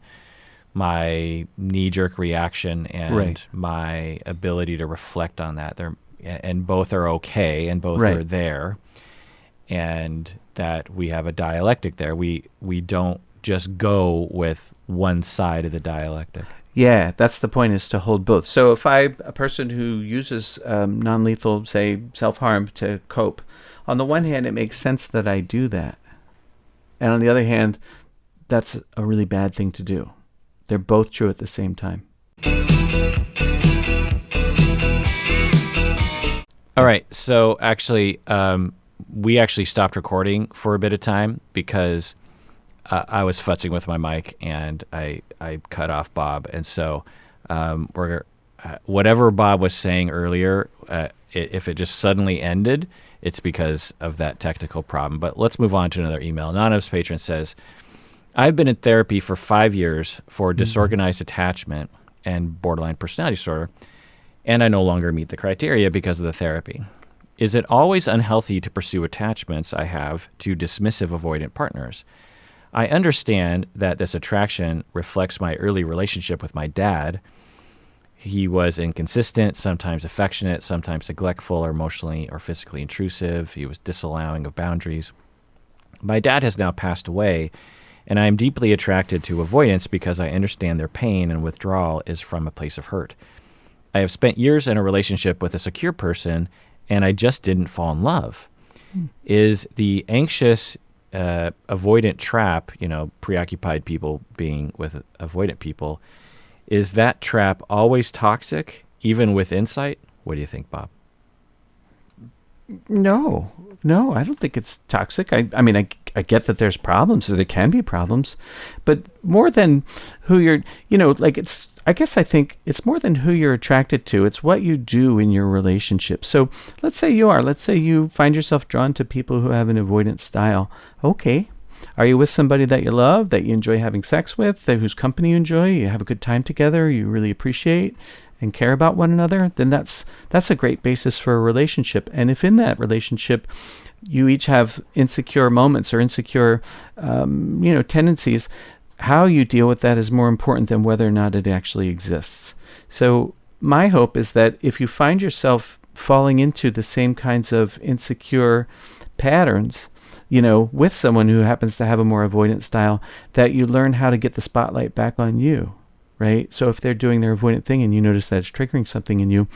my knee-jerk reaction and my ability to reflect on that. And both are okay, and both are there, and that we have a dialectic there. We don't just go with one side of the dialectic. Yeah, that's the point, is to hold both. So if a person who uses non-lethal, say, self-harm to cope, on the one hand, it makes sense that I do that. And on the other hand, that's a really bad thing to do. They're both true at the same time. All right. So actually, we actually stopped recording for a bit of time because I was futzing with my mic and I cut off Bob. And so whatever Bob was saying earlier, if it just suddenly ended, it's because of that technical problem. But let's move on to another email. Anonymous patron says, I've been in therapy for 5 years for disorganized attachment and borderline personality disorder, and I no longer meet the criteria because of the therapy. Is it always unhealthy to pursue attachments I have to dismissive avoidant partners? I understand that this attraction reflects my early relationship with my dad. He was inconsistent, sometimes affectionate, sometimes neglectful or emotionally or physically intrusive. He was disallowing of boundaries. My dad has now passed away, and I am deeply attracted to avoidance because I understand their pain and withdrawal is from a place of hurt. I have spent years in a relationship with a secure person, and I just didn't fall in love. Is the anxious avoidant trap, preoccupied people being with avoidant people, is that trap always toxic, even with insight? What do you think, Bob? No, I don't think it's toxic. I mean, I get that there's problems, or there can be problems, but more than who you're, I think it's more than who you're attracted to. It's what you do in your relationship. So let's say you find yourself drawn to people who have an avoidant style. Okay. Are you with somebody that you love, that you enjoy having sex with, whose company you enjoy, you have a good time together, you really appreciate and care about one another? Then that's a great basis for a relationship. And if in that relationship you each have insecure moments or insecure, tendencies, how you deal with that is more important than whether or not it actually exists. So my hope is that if you find yourself falling into the same kinds of insecure patterns, you know, with someone who happens to have a more avoidant style, that you learn how to get the spotlight back on you, right? So if they're doing their avoidant thing and you notice that it's triggering something in you,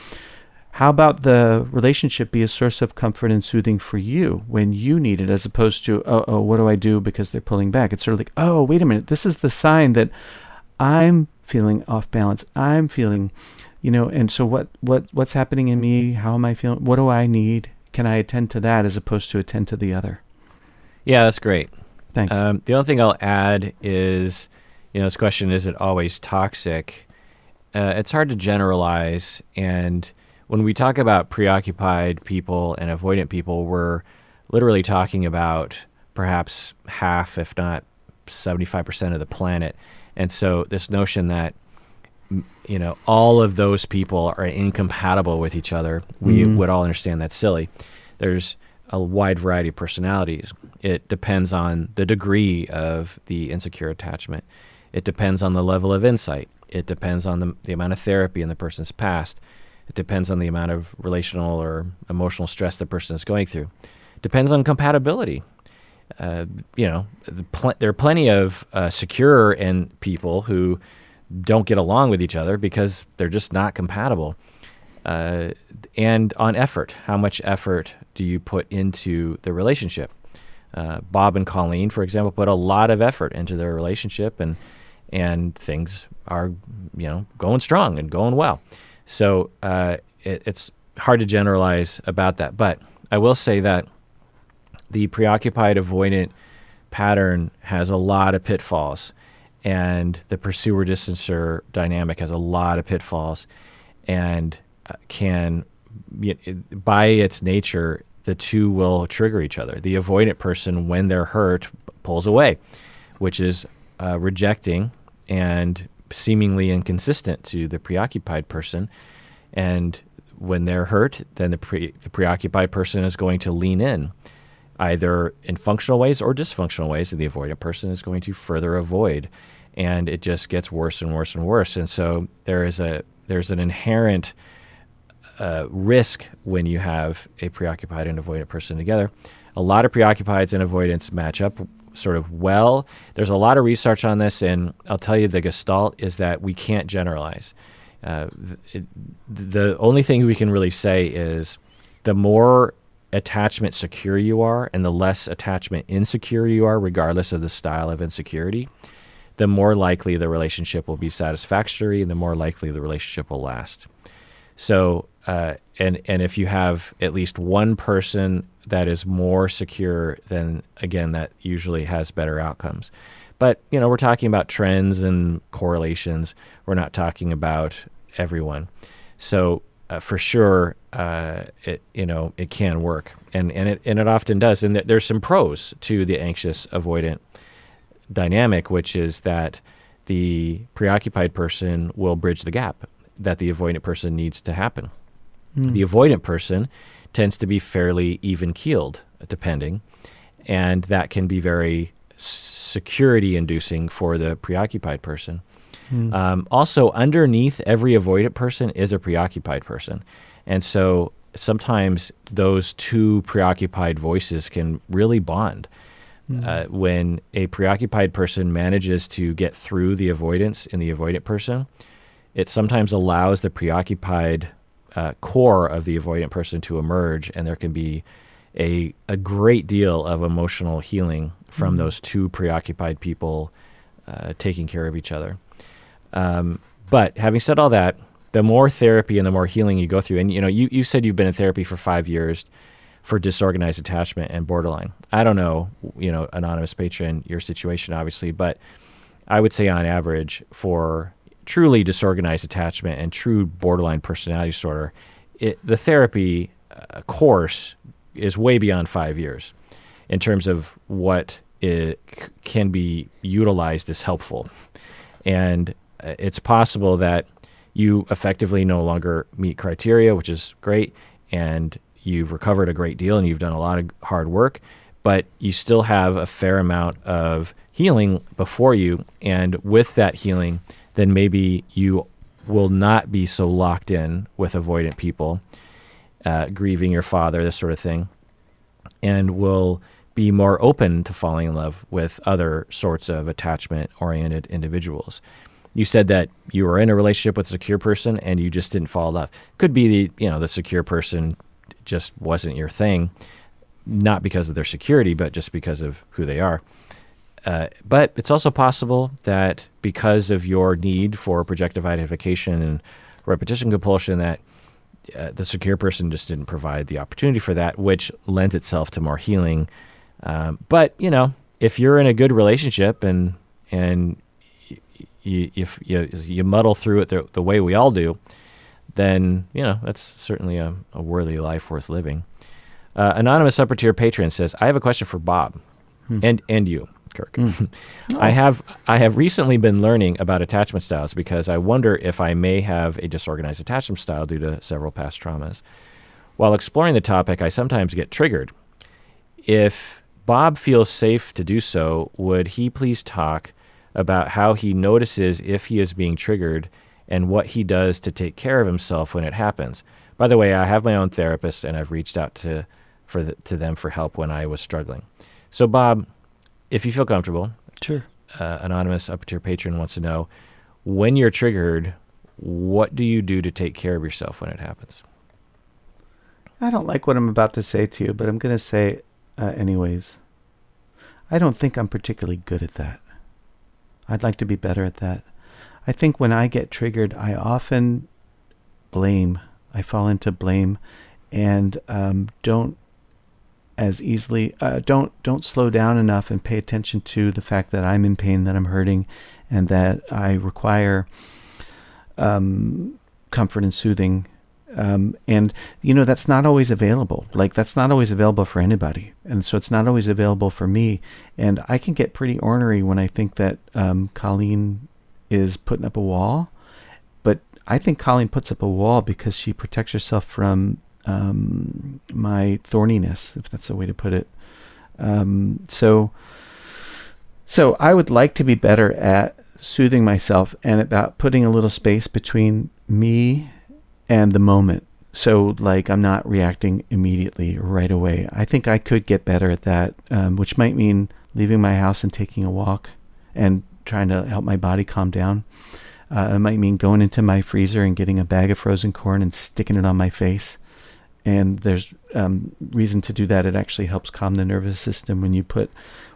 how about the relationship be a source of comfort and soothing for you when you need it, as opposed to, oh, what do I do because they're pulling back? It's sort of like, oh, wait a minute, this is the sign that I'm feeling off balance. I'm feeling, you know, and so what's happening in me? How am I feeling? What do I need? Can I attend to that as opposed to attend to the other? Yeah, that's great. Thanks. The only thing I'll add is, you know, this question, is it always toxic? It's hard to generalize. And when we talk about preoccupied people and avoidant people, we're literally talking about perhaps half, if not 75% of the planet. And so this notion that, you know, all of those people are incompatible with each other, we would all understand that's silly. There's a wide variety of personalities. It depends on the degree of the insecure attachment. It depends on the level of insight. It depends on the amount of therapy in the person's past. It depends on the amount of relational or emotional stress the person is going through. It depends on compatibility. You know, there are plenty of secure and people who don't get along with each other because they're just not compatible. And on effort, how much effort do you put into the relationship? Bob and Colleen, for example, put a lot of effort into their relationship, and things are, you know, going strong and going well. So it's hard to generalize about that. But I will say that the preoccupied avoidant pattern has a lot of pitfalls, and the pursuer distancer dynamic has a lot of pitfalls, and can, by its nature, the two will trigger each other. The avoidant person, when they're hurt, pulls away, which is rejecting and seemingly inconsistent to the preoccupied person. And when they're hurt, then the preoccupied person is going to lean in, either in functional ways or dysfunctional ways, and the avoidant person is going to further avoid. And it just gets worse and worse and worse. And so there's an inherent risk when you have a preoccupied and avoidant person together. A lot of preoccupieds and avoidants match up sort of well. There's a lot of research on this, and I'll tell you the gestalt is that we can't generalize. The only thing we can really say is the more attachment secure you are and the less attachment insecure you are, regardless of the style of insecurity, the more likely the relationship will be satisfactory and the more likely the relationship will last. So, and if you have at least one person that is more secure, then again, that usually has better outcomes. But, you know, we're talking about trends and correlations. We're not talking about everyone. So for sure, it can work, and it often does. And there's some pros to the anxious avoidant dynamic, which is that the preoccupied person will bridge the gap that the avoidant person needs to happen. The avoidant person tends to be fairly even-keeled, depending, and that can be very security-inducing for the preoccupied person. Also, underneath every avoidant person is a preoccupied person. And so sometimes those two preoccupied voices can really bond. When a preoccupied person manages to get through the avoidance in the avoidant person, it sometimes allows the preoccupied core of the avoidant person to emerge, and there can be a great deal of emotional healing from those two preoccupied people taking care of each other. But having said all that, the more therapy and the more healing you go through, and you said you've been in therapy for 5 years for disorganized attachment and borderline. I don't know, anonymous patron, your situation obviously, but I would say on average for truly disorganized attachment and true borderline personality disorder, the therapy course is way beyond 5 years in terms of what it can be utilized as helpful. And it's possible that you effectively no longer meet criteria, which is great, and you've recovered a great deal and you've done a lot of hard work, but you still have a fair amount of healing before you. And with that healing, then maybe you will not be so locked in with avoidant people, grieving your father, this sort of thing. and will be more open to falling in love with other sorts of attachment-oriented individuals. You said that you were in a relationship with a secure person and you just didn't fall in love. Could be the secure person just wasn't your thing, not because of their security, but just because of who they are. But it's also possible that because of your need for projective identification and repetition compulsion, that the secure person just didn't provide the opportunity for that, which lends itself to more healing. But if you're in a good relationship and if you muddle through it the way we all do, then that's certainly a worthy life worth living. Anonymous upper tier patron says, "I have a question for Bob, and you, Kirk. Oh. I have recently been learning about attachment styles because I wonder if I may have a disorganized attachment style due to several past traumas. While exploring the topic, I sometimes get triggered. If Bob feels safe to do so, would he please talk about how he notices if he is being triggered and what he does to take care of himself when it happens? By the way, I have my own therapist, and I've reached out to them for help when I was struggling." So, Bob, if you feel comfortable, Sure. Anonymous upper tier patron wants to know, when you're triggered, what do you do to take care of yourself when it happens? I don't like what I'm about to say to you, but I'm going to say it anyways. I don't think I'm particularly good at that. I'd like to be better at that. I think when I get triggered, I often blame. I fall into blame and don't as easily, don't slow down enough and pay attention to the fact that I'm in pain, that I'm hurting, and that I require comfort and soothing. And that's not always available. Like, that's not always available for anybody. And so it's not always available for me. And I can get pretty ornery when I think that Colleen is putting up a wall. But I think Colleen puts up a wall because she protects herself from my thorniness, if that's a way to put it. So I would like to be better at soothing myself and about putting a little space between me and the moment. So, like, I'm not reacting immediately or right away. I think I could get better at that, which might mean leaving my house and taking a walk and trying to help my body calm down. It might mean going into my freezer and getting a bag of frozen corn and sticking it on my face. And there's reason to do that. It actually helps calm the nervous system. When you put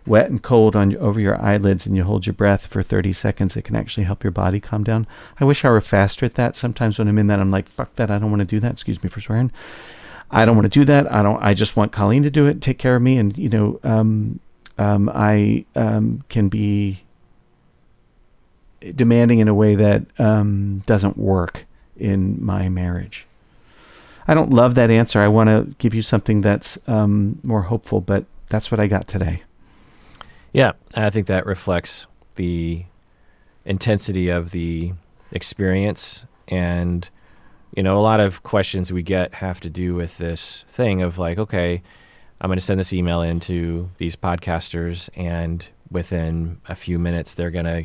wet and cold over your eyelids and you hold your breath for 30 seconds, it can actually help your body calm down. I wish I were faster at that. Sometimes when I'm in that, I'm like, fuck that. I don't want to do that. Excuse me for swearing. I don't want to do that. I just want Colleen to do it, take care of me. And, I can be demanding in a way that doesn't work in my marriage. I don't love that answer. I want to give you something that's more hopeful, but that's what I got today. Yeah, I think that reflects the intensity of the experience. And, a lot of questions we get have to do with this thing of like, okay, I'm going to send this email in to these podcasters, and within a few minutes, they're going to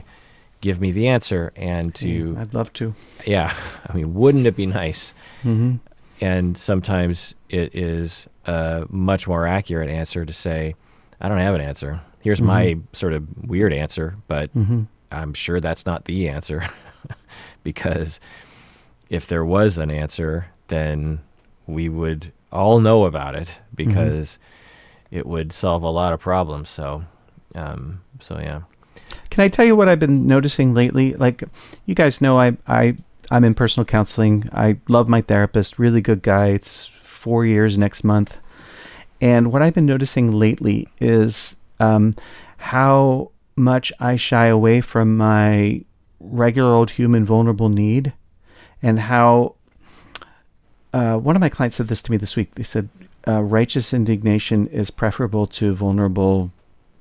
give me the answer. And I'd love to. Yeah. I mean, wouldn't it be nice? Mm-hmm. And sometimes it is a much more accurate answer to say, I don't have an answer. Here's my sort of weird answer, but I'm sure that's not the answer. Because if there was an answer, then we would all know about it, because it would solve a lot of problems. So yeah. Can I tell you what I've been noticing lately? Like, you guys know I'm in personal counseling. I love my therapist, really good guy. It's 4 years next month. And what I've been noticing lately is how much I shy away from my regular old human vulnerable need, and how one of my clients said this to me this week. They said, righteous indignation is preferable to vulnerable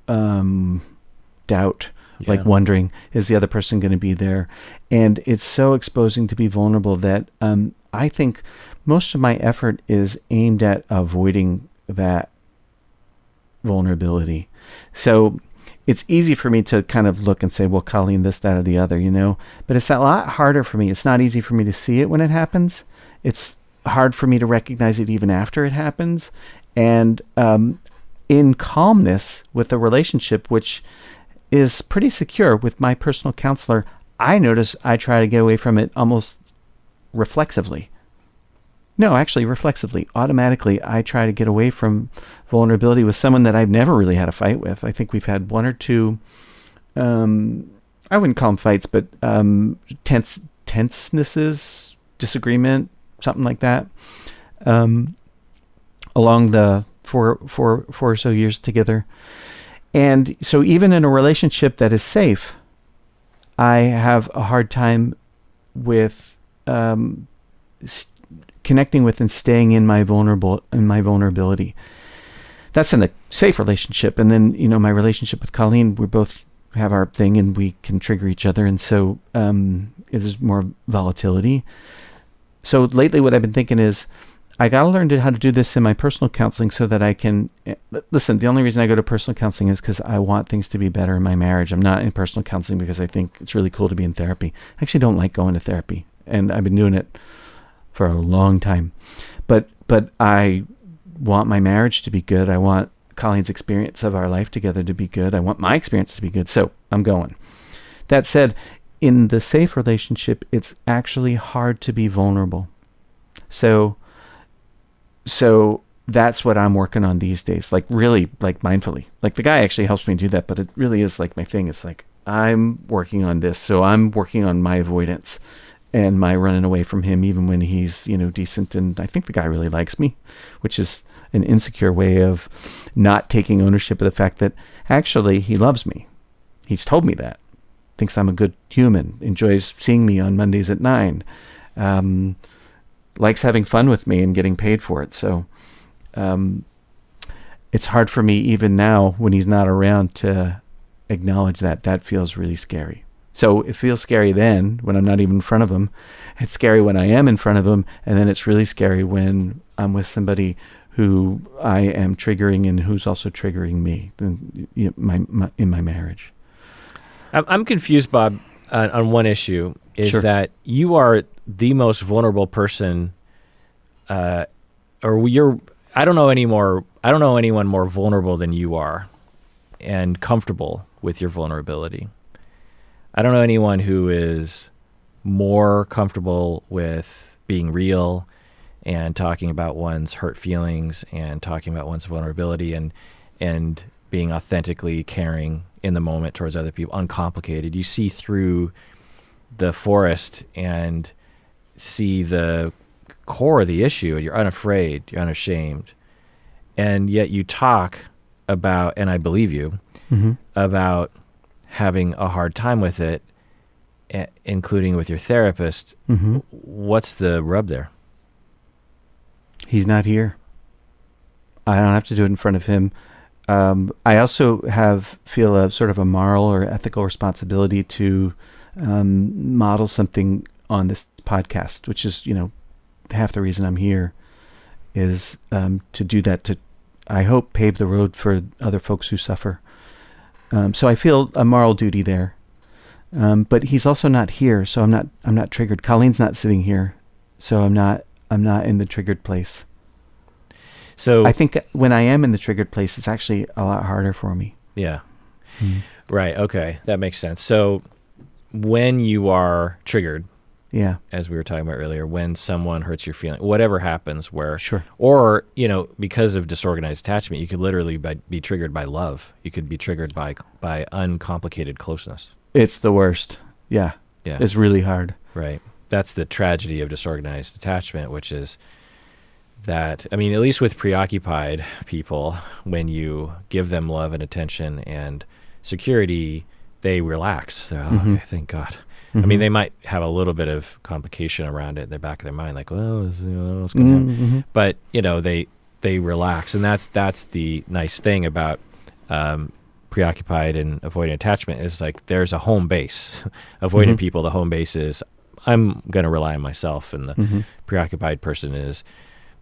doubt. Yeah. Like wondering, is the other person going to be there? And it's so exposing to be vulnerable that I think most of my effort is aimed at avoiding that vulnerability. So it's easy for me to kind of look and say, well, Colleen, this, that, or the other, but it's a lot harder for me. It's not easy for me to see it when it happens. It's hard for me to recognize it even after it happens. and in calmness with the relationship, which is pretty secure with my personal counselor, I notice I try to get away from it almost reflexively. No, actually, reflexively. Automatically, I try to get away from vulnerability with someone that I've never really had a fight with. I think we've had one or two, I wouldn't call them fights, but tensenesses, disagreement, something like that, along the four or so years together. And so even in a relationship that is safe, I have a hard time with connecting with and staying in my vulnerability. That's in a safe relationship. And then, my relationship with Colleen, we both have our thing and we can trigger each other. And so there's more volatility. So lately what I've been thinking is, I got to learn how to do this in my personal counseling so that I can, listen, the only reason I go to personal counseling is because I want things to be better in my marriage. I'm not in personal counseling because I think it's really cool to be in therapy. I actually don't like going to therapy, and I've been doing it for a long time. But I want my marriage to be good. I want Colleen's experience of our life together to be good. I want my experience to be good. So I'm going. That said, in the safe relationship, it's actually hard to be vulnerable. So that's what I'm working on these days, like really like mindfully. Like the guy actually helps me do that, but it really is like my thing. It's like I'm working on this. So I'm working on my avoidance and my running away from him, even when he's, decent. And I think the guy really likes me, which is an insecure way of not taking ownership of the fact that actually he loves me. He's told me that. Thinks I'm a good human, enjoys seeing me on Mondays at 9, likes having fun with me and getting paid for it. So it's hard for me even now when he's not around to acknowledge that. That feels really scary. So it feels scary then when I'm not even in front of him. It's scary when I am in front of him. And then it's really scary when I'm with somebody who I am triggering and who's also triggering me in my marriage. I'm confused, Bob, on one issue, is Sure. that you are the most vulnerable person, I don't know anyone more vulnerable than you are and comfortable with your vulnerability. I don't know anyone who is more comfortable with being real and talking about one's hurt feelings and talking about one's vulnerability and being authentically caring in the moment towards other people, uncomplicated. You see through the forest and see the core of the issue. You're unafraid, you're unashamed. And yet you talk about, and I believe you, about having a hard time with it, including with your therapist. What's the rub there? He's not here. I don't have to do it in front of him. I also feel a sort of a moral or ethical responsibility to model something on this podcast, which is, half the reason I'm here is to do that, to, I hope, pave the road for other folks who suffer. So I feel a moral duty there. But he's also not here, so I'm not triggered. Colleen's not sitting here, so I'm not in the triggered place. So I think when I am in the triggered place, it's actually a lot harder for me. Yeah. Right. Okay. That makes sense. So when you are triggered, Yeah. as we were talking about earlier, when someone hurts your feeling, whatever happens where, Sure. or, because of disorganized attachment, you could literally be triggered by love. You could be triggered by uncomplicated closeness. It's the worst. Yeah. Yeah. It's really hard. Right. That's the tragedy of disorganized attachment, which is that, at least with preoccupied people, when you give them love and attention and security, they relax. They're, okay, thank God. They might have a little bit of complication around it in the back of their mind, like, well, what's going to happen? But, they relax. And that's the nice thing about preoccupied and avoidant attachment is like there's a home base. Avoidant people, the home base is, I'm going to rely on myself. And the preoccupied person is,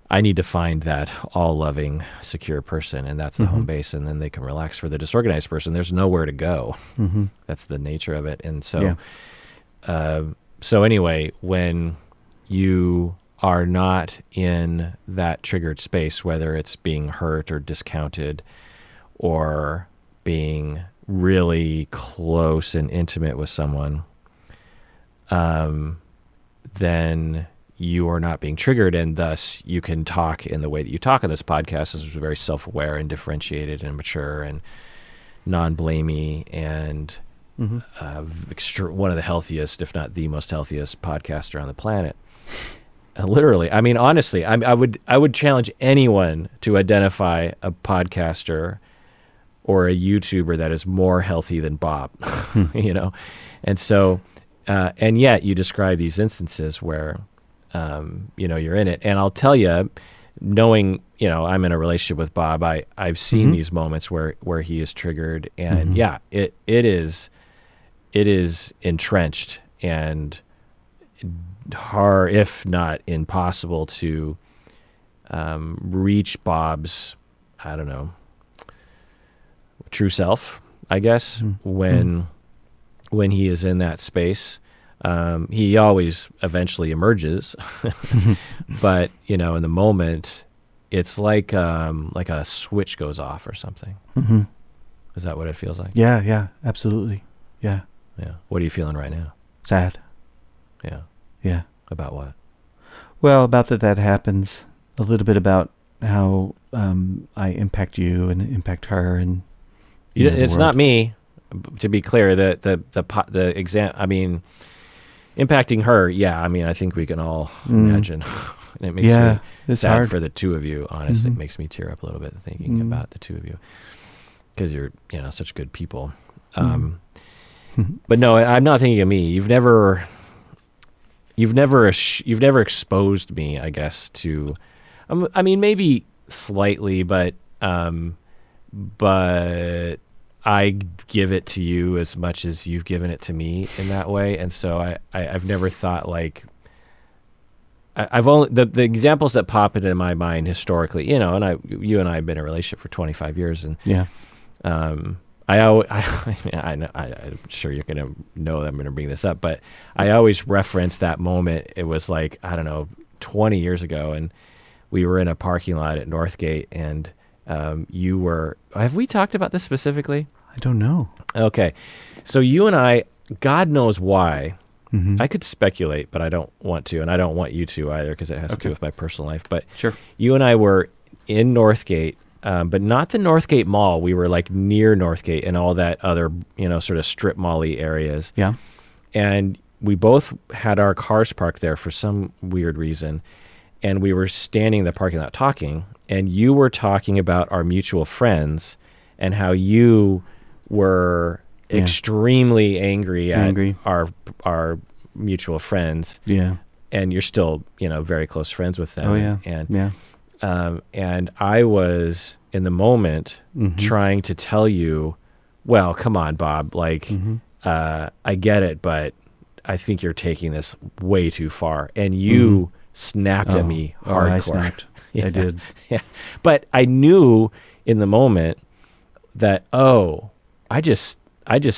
I need to find that all-loving, secure person, and that's the home base, and then they can relax. For the disorganized person, there's nowhere to go. That's the nature of it. And so, Yeah. so anyway, when you are not in that triggered space, whether it's being hurt or discounted or being really close and intimate with someone, then you are not being triggered, and thus you can talk in the way that you talk on this podcast is very self-aware and differentiated and mature and non-blamey and one of the healthiest, if not the most healthiest podcaster on the planet. Literally, I mean, honestly, I would challenge anyone to identify a podcaster or a YouTuber that is more healthy than Bob, you know? And so, and yet you describe these instances where, you know, you're in it. And I'll tell you, knowing, you know, I'm in a relationship with Bob, I've seen these moments where he is triggered, and yeah, it is entrenched and hard, if not impossible, to reach Bob's, I don't know, true self, I guess, when he is in that space. He always eventually emerges, but you know, in the moment, it's like a switch goes off or something. Is that what it feels like? Yeah, absolutely. Yeah. What are you feeling right now? Sad. Yeah. About what? Well, about that happens. A little bit about how I impact you and impact her, and it's not me. To be clear, the exam. I mean, impacting her. Yeah, I mean, I think we can all imagine. And it makes me sad hard. for the two of you. Honestly, it makes me tear up a little bit thinking about the two of you, because you're, you know, such good people. But no, I'm not thinking of me. You've never exposed me, I guess, to. I mean, maybe slightly, but I give it to you as much as you've given it to me in that way. And so I've never thought like, I've only, the examples that pop into my mind historically, you know, and you and I have been in a relationship for 25 years, and I'm sure you're going to know that I'm going to bring this up, but I always reference that moment. It was like, I don't know, 20 years ago, and we were in a parking lot at Northgate, and you were, have we talked about this specifically? I don't know. Okay. So you and I, God knows why, I could speculate, but I don't want to, and I don't want you to either, because it has to do with my personal life. But Sure. You and I were in Northgate, but not the Northgate Mall. We were like near Northgate and all that other, you know, sort of strip mall-y areas. Yeah. And we both had our cars parked there for some weird reason. And we were standing in the parking lot talking, and you were talking about our mutual friends and how you were extremely angry at our mutual friends. Yeah. And you're still, you know, very close friends with them. Oh, yeah. And I was in the moment trying to tell you, well, come on, Bob, like, I get it, but I think you're taking this way too far. And you snapped at me hardcore. I snapped. I did. Yeah. But I knew in the moment that, I just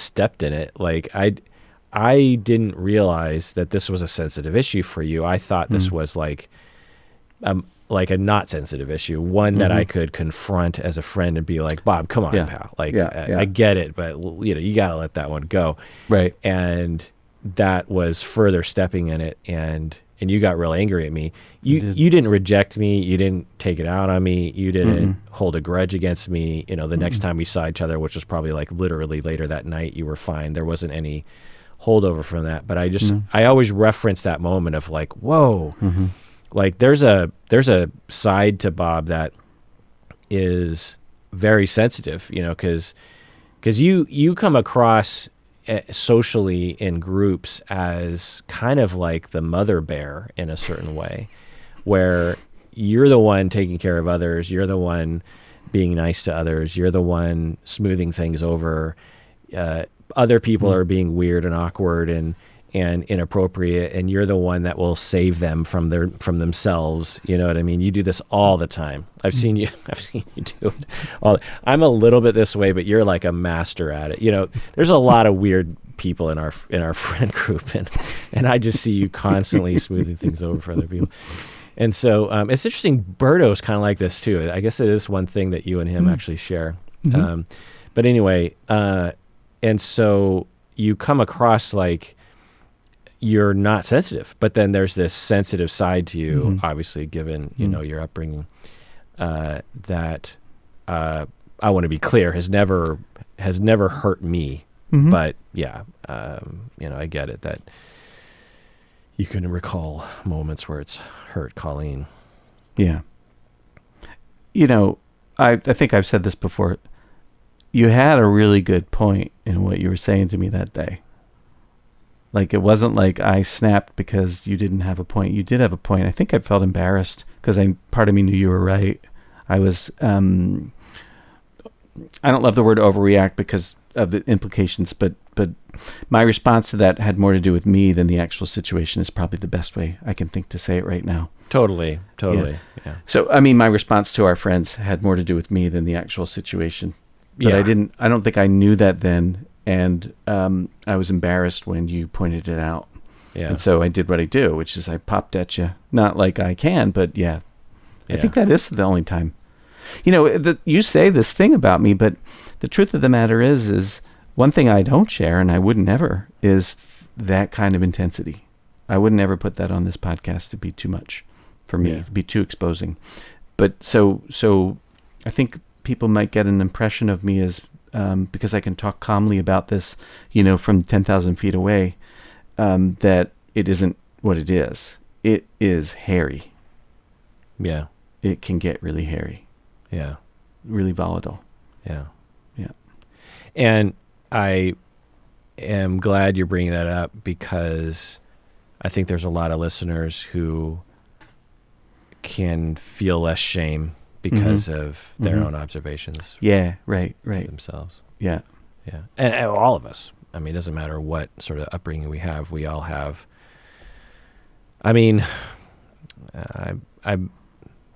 stepped in it. Like I didn't realize that this was a sensitive issue for you. I thought this was like a not sensitive issue, one that I could confront as a friend and be like, Bob, come on, pal. Like, I get it, but you know, you got to let that one go. Right. And that was further stepping in it. And you got real angry at me. You didn't reject me. You didn't take it out on me. You didn't hold a grudge against me. You know, the next time we saw each other, which was probably like literally later that night, you were fine. There wasn't any holdover from that. But I always reference that moment of like, whoa, like there's a side to Bob that is very sensitive, you know, because you come across socially in groups as kind of like the mother bear in a certain way, where you're the one taking care of others, you're the one being nice to others, you're the one smoothing things over. Other people are being weird and awkward, and and inappropriate, and you're the one that will save them from themselves. You know what I mean? You do this all the time. I've seen you do it all. I'm a little bit this way, but you're like a master at it. You know, there's a lot of weird people in our friend group, and I just see you constantly smoothing things over for other people. And so it's interesting. Berto's kind of like this too. I guess it is one thing that you and him actually share. But anyway, and so you come across like you're not sensitive, but then there's this sensitive side to you, obviously, given you know your upbringing. That I want to be clear has never hurt me. But yeah, you know, I get it that you can recall moments where it's hurt Colleen. Yeah. You know, I think I've said this before. You had a really good point in what you were saying to me that day. Like, it wasn't like I snapped because you didn't have a point. You did have a point. I think I felt embarrassed because part of me knew you were right. I was, I don't love the word overreact because of the implications, but my response to that had more to do with me than the actual situation is probably the best way I can think to say it right now. Totally. Yeah. So, I mean, my response to our friends had more to do with me than the actual situation. But I don't think I knew that then. And I was embarrassed when you pointed it out. Yeah. And so I did what I do, which is I popped at you. Not like I can, but yeah. I think that is the only time. You know, you say this thing about me, but the truth of the matter is one thing I don't share, and I wouldn't ever, is that kind of intensity. I wouldn't ever put that on this podcast. It'd be too much for me. It'd be too exposing. But so I think people might get an impression of me as, because I can talk calmly about this, you know, from 10,000 feet away, that it isn't what it is. It is hairy. Yeah. It can get really hairy. Yeah. Really volatile. Yeah. Yeah. And I am glad you're bringing that up because I think there's a lot of listeners who can feel less shame because of their own observations. Yeah, right. Themselves. Yeah. Yeah. And all of us. I mean, it doesn't matter what sort of upbringing we have. We all have. I mean, I've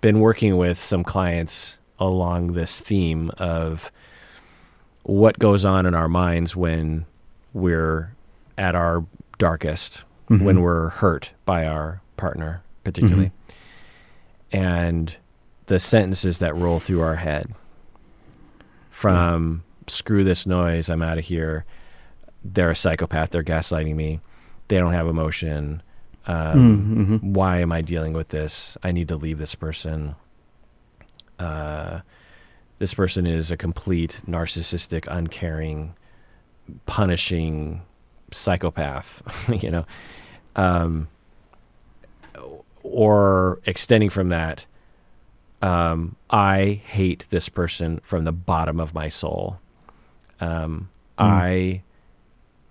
been working with some clients along this theme of what goes on in our minds when we're at our darkest, when we're hurt by our partner, particularly. And the sentences that roll through our head from screw this noise, I'm out of here. They're a psychopath. They're gaslighting me. They don't have emotion. Why am I dealing with this? I need to leave this person. This person is a complete narcissistic, uncaring, punishing psychopath, you know, or extending from that. I hate this person from the bottom of my soul. I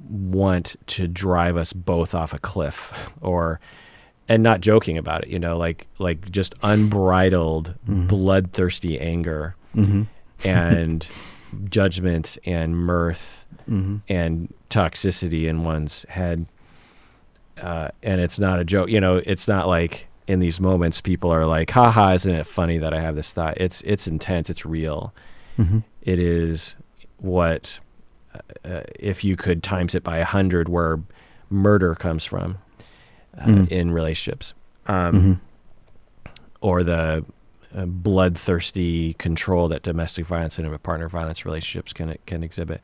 want to drive us both off a cliff, and not joking about it, you know, like just unbridled, bloodthirsty anger and judgment and mirth and toxicity in one's head. And it's not a joke, you know, it's not like in these moments people are like, haha, isn't it funny that I have this thought? It's intense. It's real. It is what, if you could times it by 100, where murder comes from in relationships, or the bloodthirsty control that domestic violence and partner violence relationships can exhibit.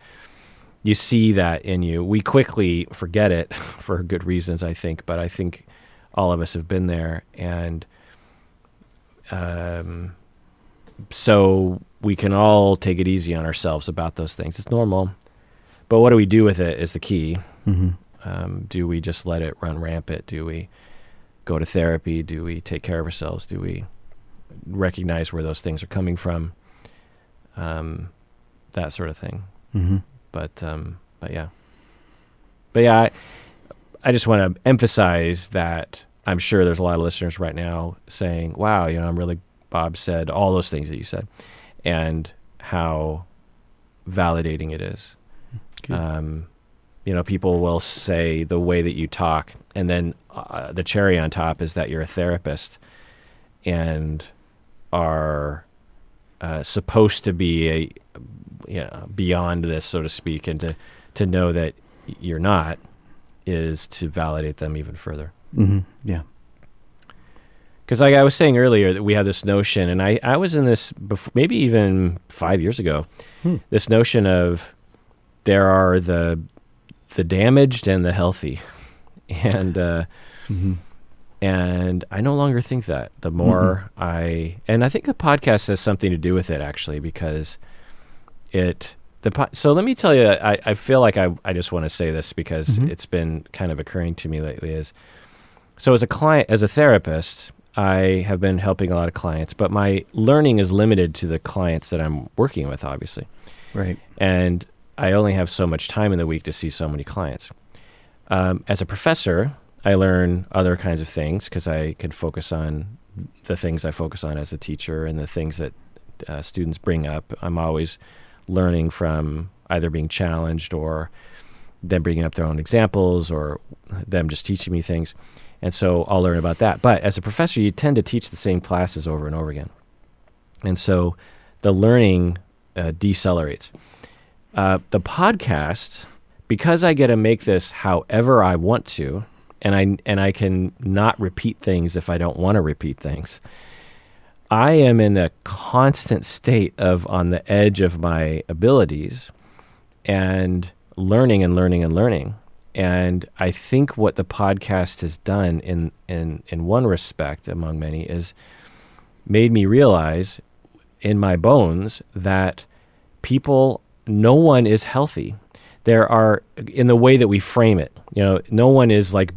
You see that in you. We quickly forget it for good reasons, I think, but I think all of us have been there, and so we can all take it easy on ourselves about those things. It's normal. But what do we do with it is the key. Do we just let it run rampant? Do we go to therapy? Do we take care of ourselves? Do we recognize where those things are coming from? That sort of thing. But yeah. I just want to emphasize that I'm sure there's a lot of listeners right now saying, wow, you know, Bob said all those things that you said, and how validating it is. people will say the way that you talk, and then the cherry on top is that you're a therapist and are supposed to be beyond this, so to speak, and to know that you're not is to validate them even further. Mm-hmm. Yeah. Because like I was saying earlier, that we have this notion, and I was in this before, maybe even 5 years ago, this notion of there are the damaged and the healthy. And and I no longer think that. The more and I think the podcast has something to do with it, actually, because so let me tell you, I feel like I just want to say this because it's been kind of occurring to me lately so as a therapist, I have been helping a lot of clients, but my learning is limited to the clients that I'm working with, obviously. Right. And I only have so much time in the week to see so many clients. As a professor, I learn other kinds of things because I can focus on the things I focus on as a teacher and the things that students bring up. I'm always learning from either being challenged or them bringing up their own examples or them just teaching me things. And so I'll learn about that. But as a professor, you tend to teach the same classes over and over again. And so the learning decelerates. The podcast, because I get to make this however I want to, and I can not repeat things if I don't want to repeat things, I am in a constant state of on the edge of my abilities and learning and learning and learning. And I think what the podcast has done in one respect, among many, is made me realize in my bones that no one is healthy. There are, in the way that we frame it, no one is like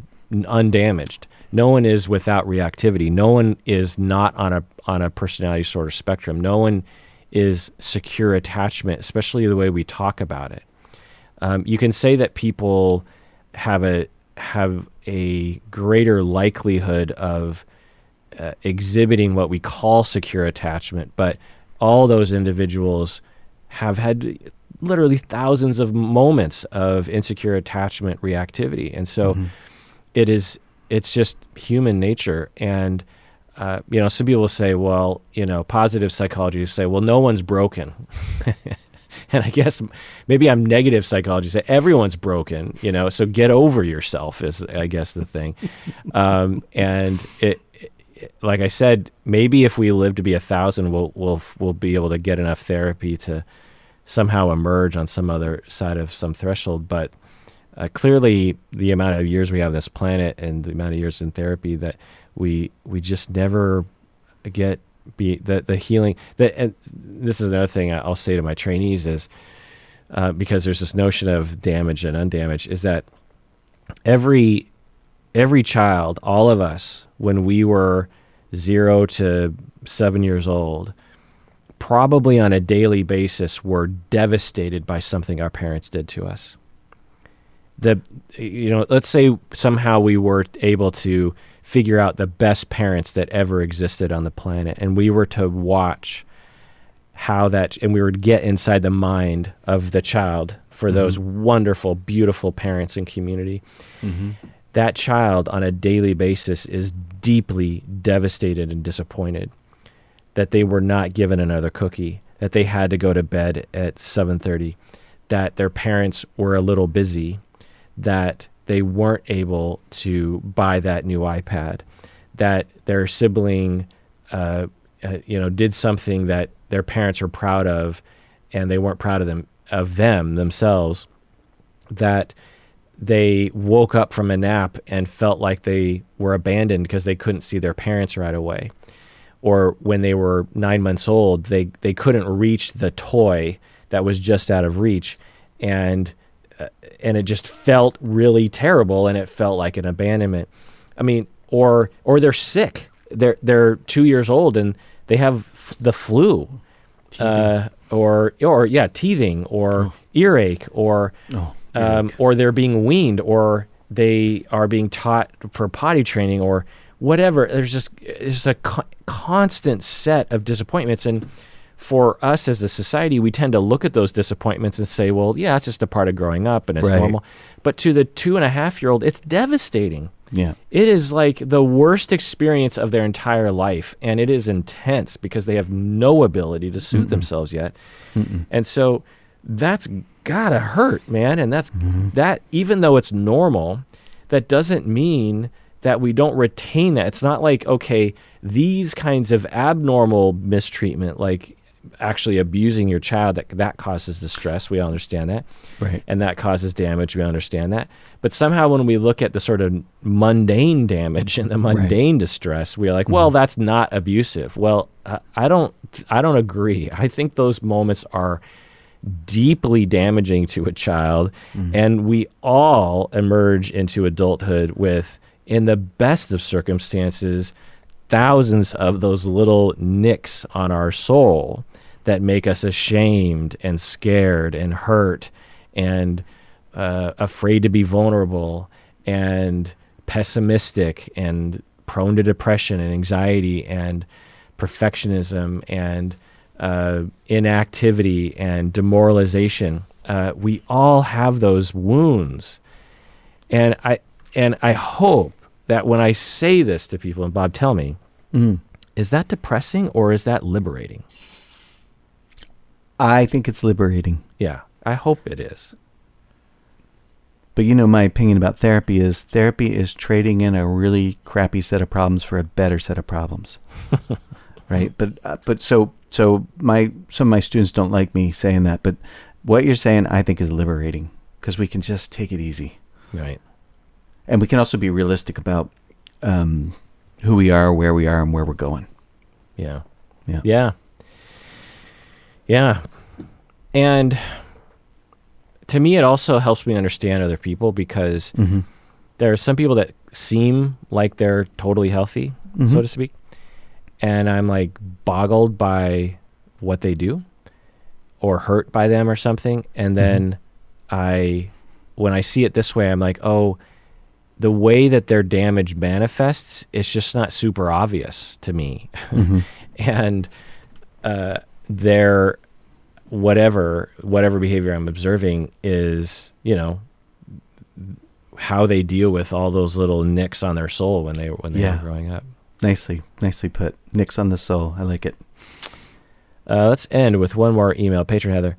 undamaged. No one is without reactivity. No one is not on a personality sort of spectrum. No one is secure attachment, especially the way we talk about it. You can say that people have a greater likelihood of exhibiting what we call secure attachment, but all those individuals have had literally thousands of moments of insecure attachment reactivity. And so it's just human nature. And, some people will say, well, positive psychology will say, well, no one's broken. And I guess maybe I'm negative psychology, say everyone's broken, so get over yourself is, I guess, the thing. And it, like I said, maybe if we live to be 1,000, we'll be able to get enough therapy to somehow emerge on some other side of some threshold. But clearly, the amount of years we have on this planet and the amount of years in therapy that we just never get the healing. And this is another thing I'll say to my trainees is because there's this notion of damage and undamaged, is that every child, all of us, when we were 0 to 7 years old, probably on a daily basis were devastated by something our parents did to us. Let's say somehow we were able to figure out the best parents that ever existed on the planet, and we were to watch and we would get inside the mind of the child for those wonderful, beautiful parents and community. That child on a daily basis is deeply devastated and disappointed that they were not given another cookie, that they had to go to bed at 7:30, that their parents were a little busy, that they weren't able to buy that new iPad, that their sibling, did something that their parents are proud of, and they weren't proud of themselves, that they woke up from a nap and felt like they were abandoned because they couldn't see their parents right away. Or when they were 9 months old, they couldn't reach the toy that was just out of reach, and it just felt really terrible, and it felt like an abandonment. I mean, or they're sick. They're 2 years old and they have the flu, teething, or earache, or they're being weaned, or they are being taught for potty training, or whatever. There's just a constant set of disappointments, and for us as a society, we tend to look at those disappointments and say, well, yeah, it's just a part of growing up and it's normal. but to the 2.5-year-old, it's devastating. Yeah. It is like the worst experience of their entire life, and it is intense because they have no ability to soothe themselves yet. And so that's gotta hurt, man. And that's that, even though it's normal, that doesn't mean that we don't retain that. It's not like, okay, these kinds of abnormal mistreatment, like actually abusing your child, that causes distress. We all understand that. Right. And that causes damage. We understand that. But somehow when we look at the sort of mundane damage and the mundane distress, we're like, well, that's not abusive. Well, I don't agree. I think those moments are deeply damaging to a child, and we all emerge into adulthood with, in the best of circumstances, thousands of those little nicks on our soul that make us ashamed and scared and hurt and afraid to be vulnerable and pessimistic and prone to depression and anxiety and perfectionism and inactivity and demoralization. We all have those wounds. And I hope that when I say this to people, and Bob, tell me, is that depressing or is that liberating? I think it's liberating. Yeah, I hope it is. But my opinion about therapy is trading in a really crappy set of problems for a better set of problems. Right? But so some of my students don't like me saying that, but what you're saying I think is liberating, because we can just take it easy. Right. And we can also be realistic about who we are, where we are, and where we're going. Yeah. Yeah. Yeah. Yeah. And to me, it also helps me understand other people, because there are some people that seem like they're totally healthy, so to speak. And I'm like boggled by what they do or hurt by them or something. And then when I see it this way, I'm like, oh, the way that their damage manifests, it's just not super obvious to me. And their whatever behavior I'm observing is, how they deal with all those little nicks on their soul when they were growing up. Nicely put. Nicks on the soul. I like it. Let's end with one more email. Patron Heather.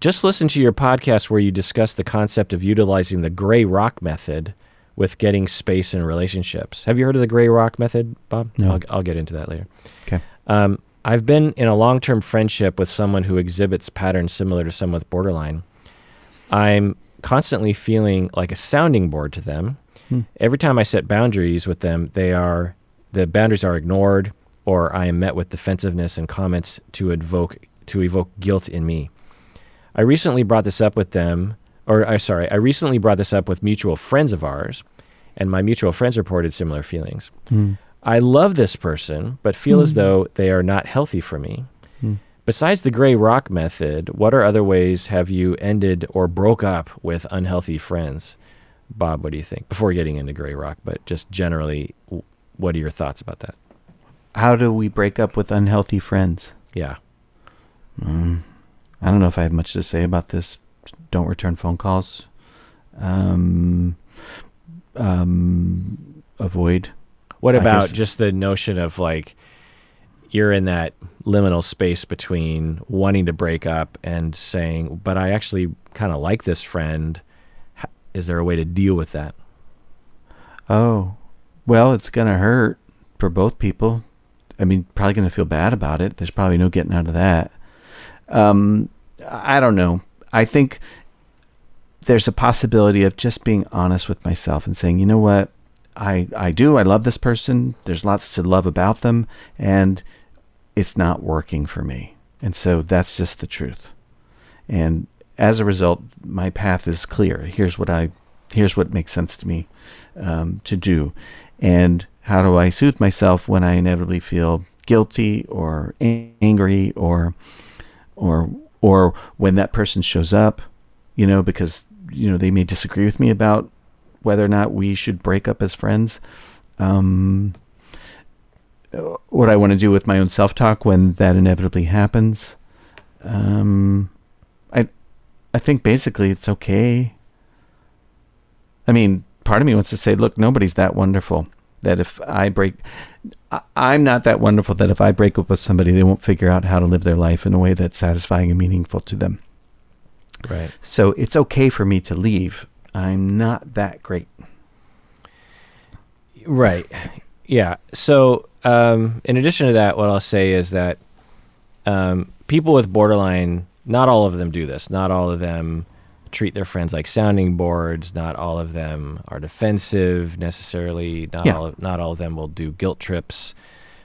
Just listen to your podcast where you discuss the concept of utilizing the gray rock method with getting space in relationships. Have you heard of the gray rock method, Bob? No. I'll get into that later. Okay. I've been in a long-term friendship with someone who exhibits patterns similar to someone with borderline. I'm constantly feeling like a sounding board to them. Every time I set boundaries with them, the boundaries are ignored, or I am met with defensiveness and comments to evoke guilt in me. I recently brought this up with mutual friends of ours, and my mutual friends reported similar feelings. I love this person, but feel as though they are not healthy for me. Besides the gray rock method, what are other ways have you ended or broke up with unhealthy friends? Bob, what do you think? Before getting into gray rock, but just generally, what are your thoughts about that? How do we break up with unhealthy friends? Yeah. I don't know if I have much to say about this. Don't return phone calls. Avoid. What about just the notion of like, you're in that liminal space between wanting to break up and saying, but I actually kind of like this friend. Is there a way to deal with that? Oh, well, it's going to hurt for both people. I mean, probably going to feel bad about it. There's probably no getting out of that. I don't know. I think there's a possibility of just being honest with myself and saying, you know what? I love this person. There's lots to love about them, and it's not working for me. And so that's just the truth. And as a result, my path is clear. Here's what makes sense to me to do. And how do I soothe myself when I inevitably feel guilty or angry or when that person shows up, because, they may disagree with me about whether or not we should break up as friends. What I want to do with my own self-talk when that inevitably happens. I think basically it's okay. I mean, part of me wants to say, look, nobody's that wonderful that if I'm not that wonderful that if I break up with somebody, they won't figure out how to live their life in a way that's satisfying and meaningful to them. Right. So it's okay for me to leave. I'm not that great. Right. Yeah. So, in addition to that, what I'll say is that people with borderline, not all of them do this. Not all of them treat their friends like sounding boards. Not all of them are defensive necessarily. Not all of them will do guilt trips,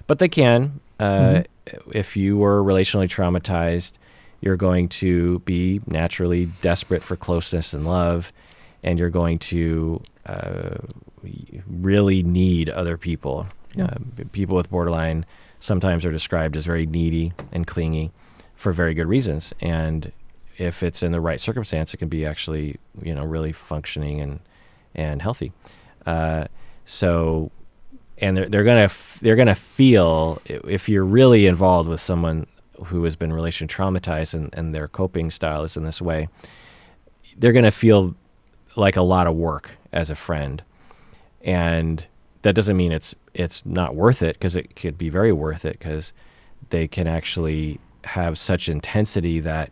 but they can. If you were relationally traumatized, you're going to be naturally desperate for closeness and love, and you're going to really need other people. People with borderline sometimes are described as very needy and clingy for very good reasons. And if it's in the right circumstance, it can be actually, really functioning and healthy. So, and they're gonna feel, if you're really involved with someone who has been relationally traumatized and their coping style is in this way, they're gonna feel like a lot of work as a friend. And that doesn't mean it's not worth it, because it could be very worth it, because they can actually have such intensity that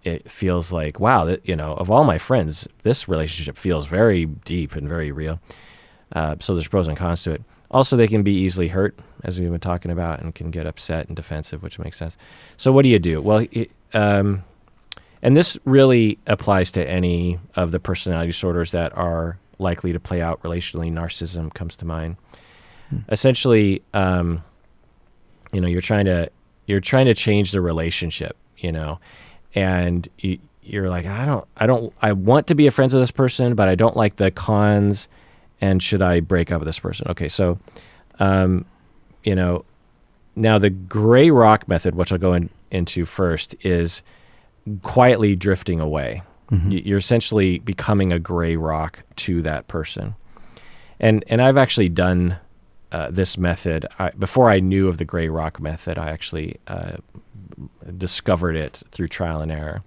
it feels like, wow, of all my friends, this relationship feels very deep and very real. So there's pros and cons to it. Also, they can be easily hurt, as we've been talking about, and can get upset and defensive, which makes sense. So what do you do? Well, and this really applies to any of the personality disorders that are likely to play out relationally. Narcissism comes to mind. Essentially, you're trying to change the relationship, and you're like, I want to be a friend with this person, but I don't like the cons. And should I break up with this person? Okay, so, now the gray rock method, which I'll go into first, is quietly drifting away. You're essentially becoming a gray rock to that person. And I've actually done this method. Before I knew of the gray rock method, I actually discovered it through trial and error.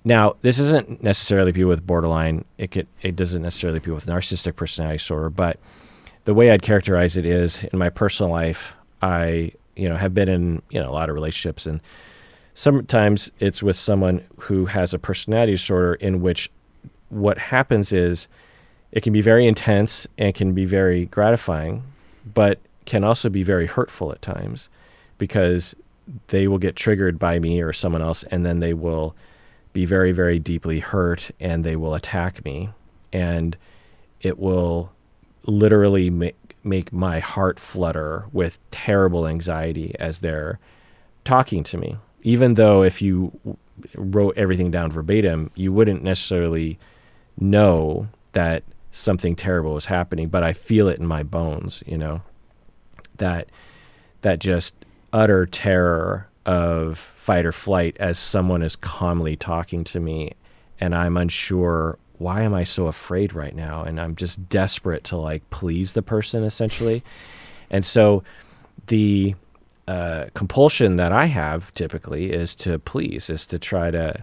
Now, this isn't necessarily people with borderline. It doesn't necessarily people with narcissistic personality disorder. But the way I'd characterize it is, in my personal life, I have been in a lot of relationships, and sometimes it's with someone who has a personality disorder, in which what happens is it can be very intense and can be very gratifying, but can also be very hurtful at times, because they will get triggered by me or someone else, and then they will be very, very deeply hurt, and they will attack me, and it will literally make my heart flutter with terrible anxiety as they're talking to me. Even though if you wrote everything down verbatim, you wouldn't necessarily know that something terrible was happening, but I feel it in my bones, that just utter terror of fight or flight as someone is calmly talking to me, and I'm unsure, why am I so afraid right now? And I'm just desperate to please the person, essentially. And so the compulsion that I have typically is to please, is to try to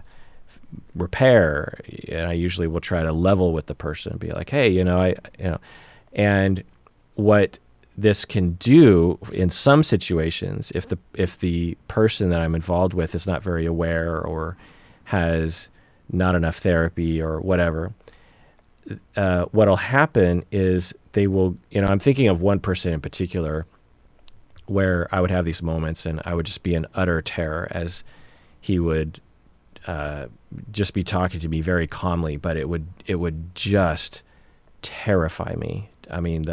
repair. And I usually will try to level with the person, be like, hey, and what this can do in some situations, if the person that I'm involved with is not very aware or has not enough therapy or whatever, what'll happen is they will, I'm thinking of one person in particular where I would have these moments and I would just be in utter terror as he would just be talking to me very calmly, but it would just terrify me. I mean,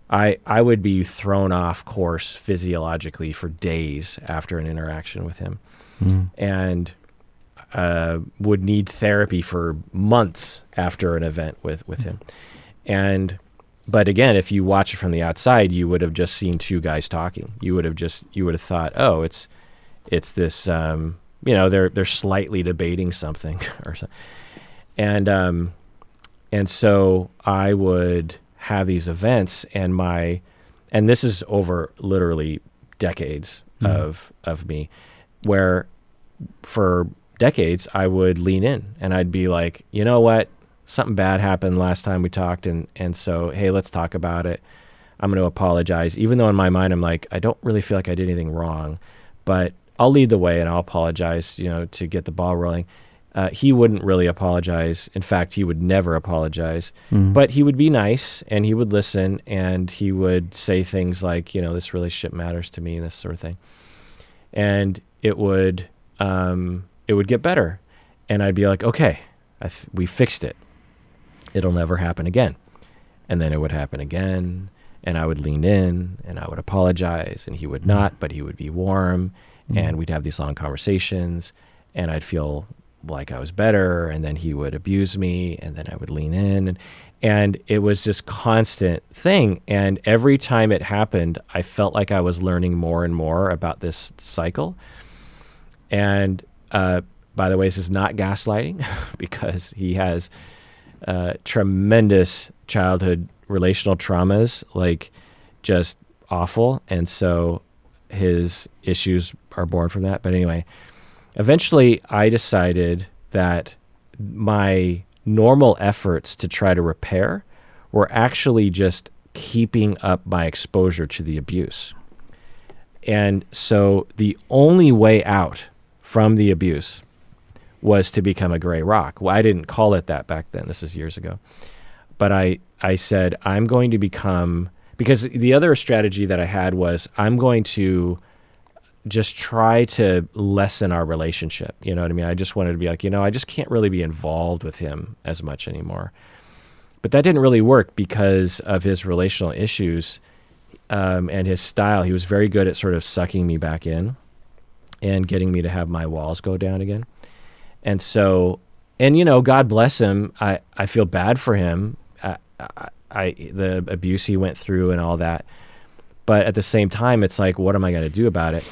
I would be thrown off course physiologically for days after an interaction with him, and would need therapy for months after an event with him. But again, if you watch it from the outside, you would have just seen two guys talking. You would have thought, oh, it's this, they're slightly debating something or something. And so I would have these events, and this is over literally decades of me, where for decades I would lean in and I'd be like, you know what, something bad happened last time we talked, and so, hey, let's talk about it. I'm going to apologize, even though in my mind I'm like, I don't really feel like I did anything wrong, but I'll lead the way and I'll apologize, to get the ball rolling. He wouldn't really apologize. In fact, he would never apologize, but he would be nice and he would listen and he would say things like, this relationship matters to me, this sort of thing. And it would get better. And I'd be like, okay, we fixed it. It'll never happen again. And then it would happen again. And I would lean in and I would apologize and he would not, but he would be warm and we'd have these long conversations and I'd feel like I was better, and then he would abuse me and then I would lean in and it was this constant thing. And every time it happened, I felt like I was learning more and more about this cycle. And by the way, this is not gaslighting because he has tremendous childhood relational traumas, like just awful. And so his issues are born from that. But anyway, eventually I decided that my normal efforts to try to repair were actually just keeping up my exposure to the abuse. And so the only way out from the abuse was to become a gray rock. Well, I didn't call it that back then. This is years ago. But I said, I'm going to become, because the other strategy that I had was I'm going to just try to lessen our relationship. You know what I mean? I just wanted to be like, I just can't really be involved with him as much anymore. But that didn't really work because of his relational issues and his style. He was very good at sort of sucking me back in and getting me to have my walls go down again. And so, God bless him. I feel bad for him. The abuse he went through and all that. But at the same time, it's like, what am I going to do about it?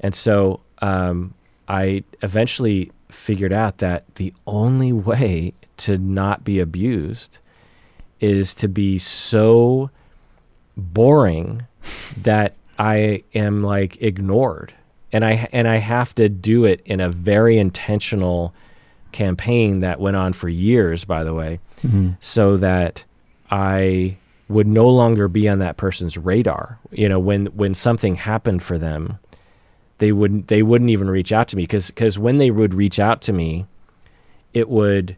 And so I eventually figured out that the only way to not be abused is to be so boring that I am like ignored. And I have to do it in a very intentional campaign that went on for years, by the way, so that I would no longer be on that person's radar. When something happened for them, they wouldn't even reach out to me because when they would reach out to me, it would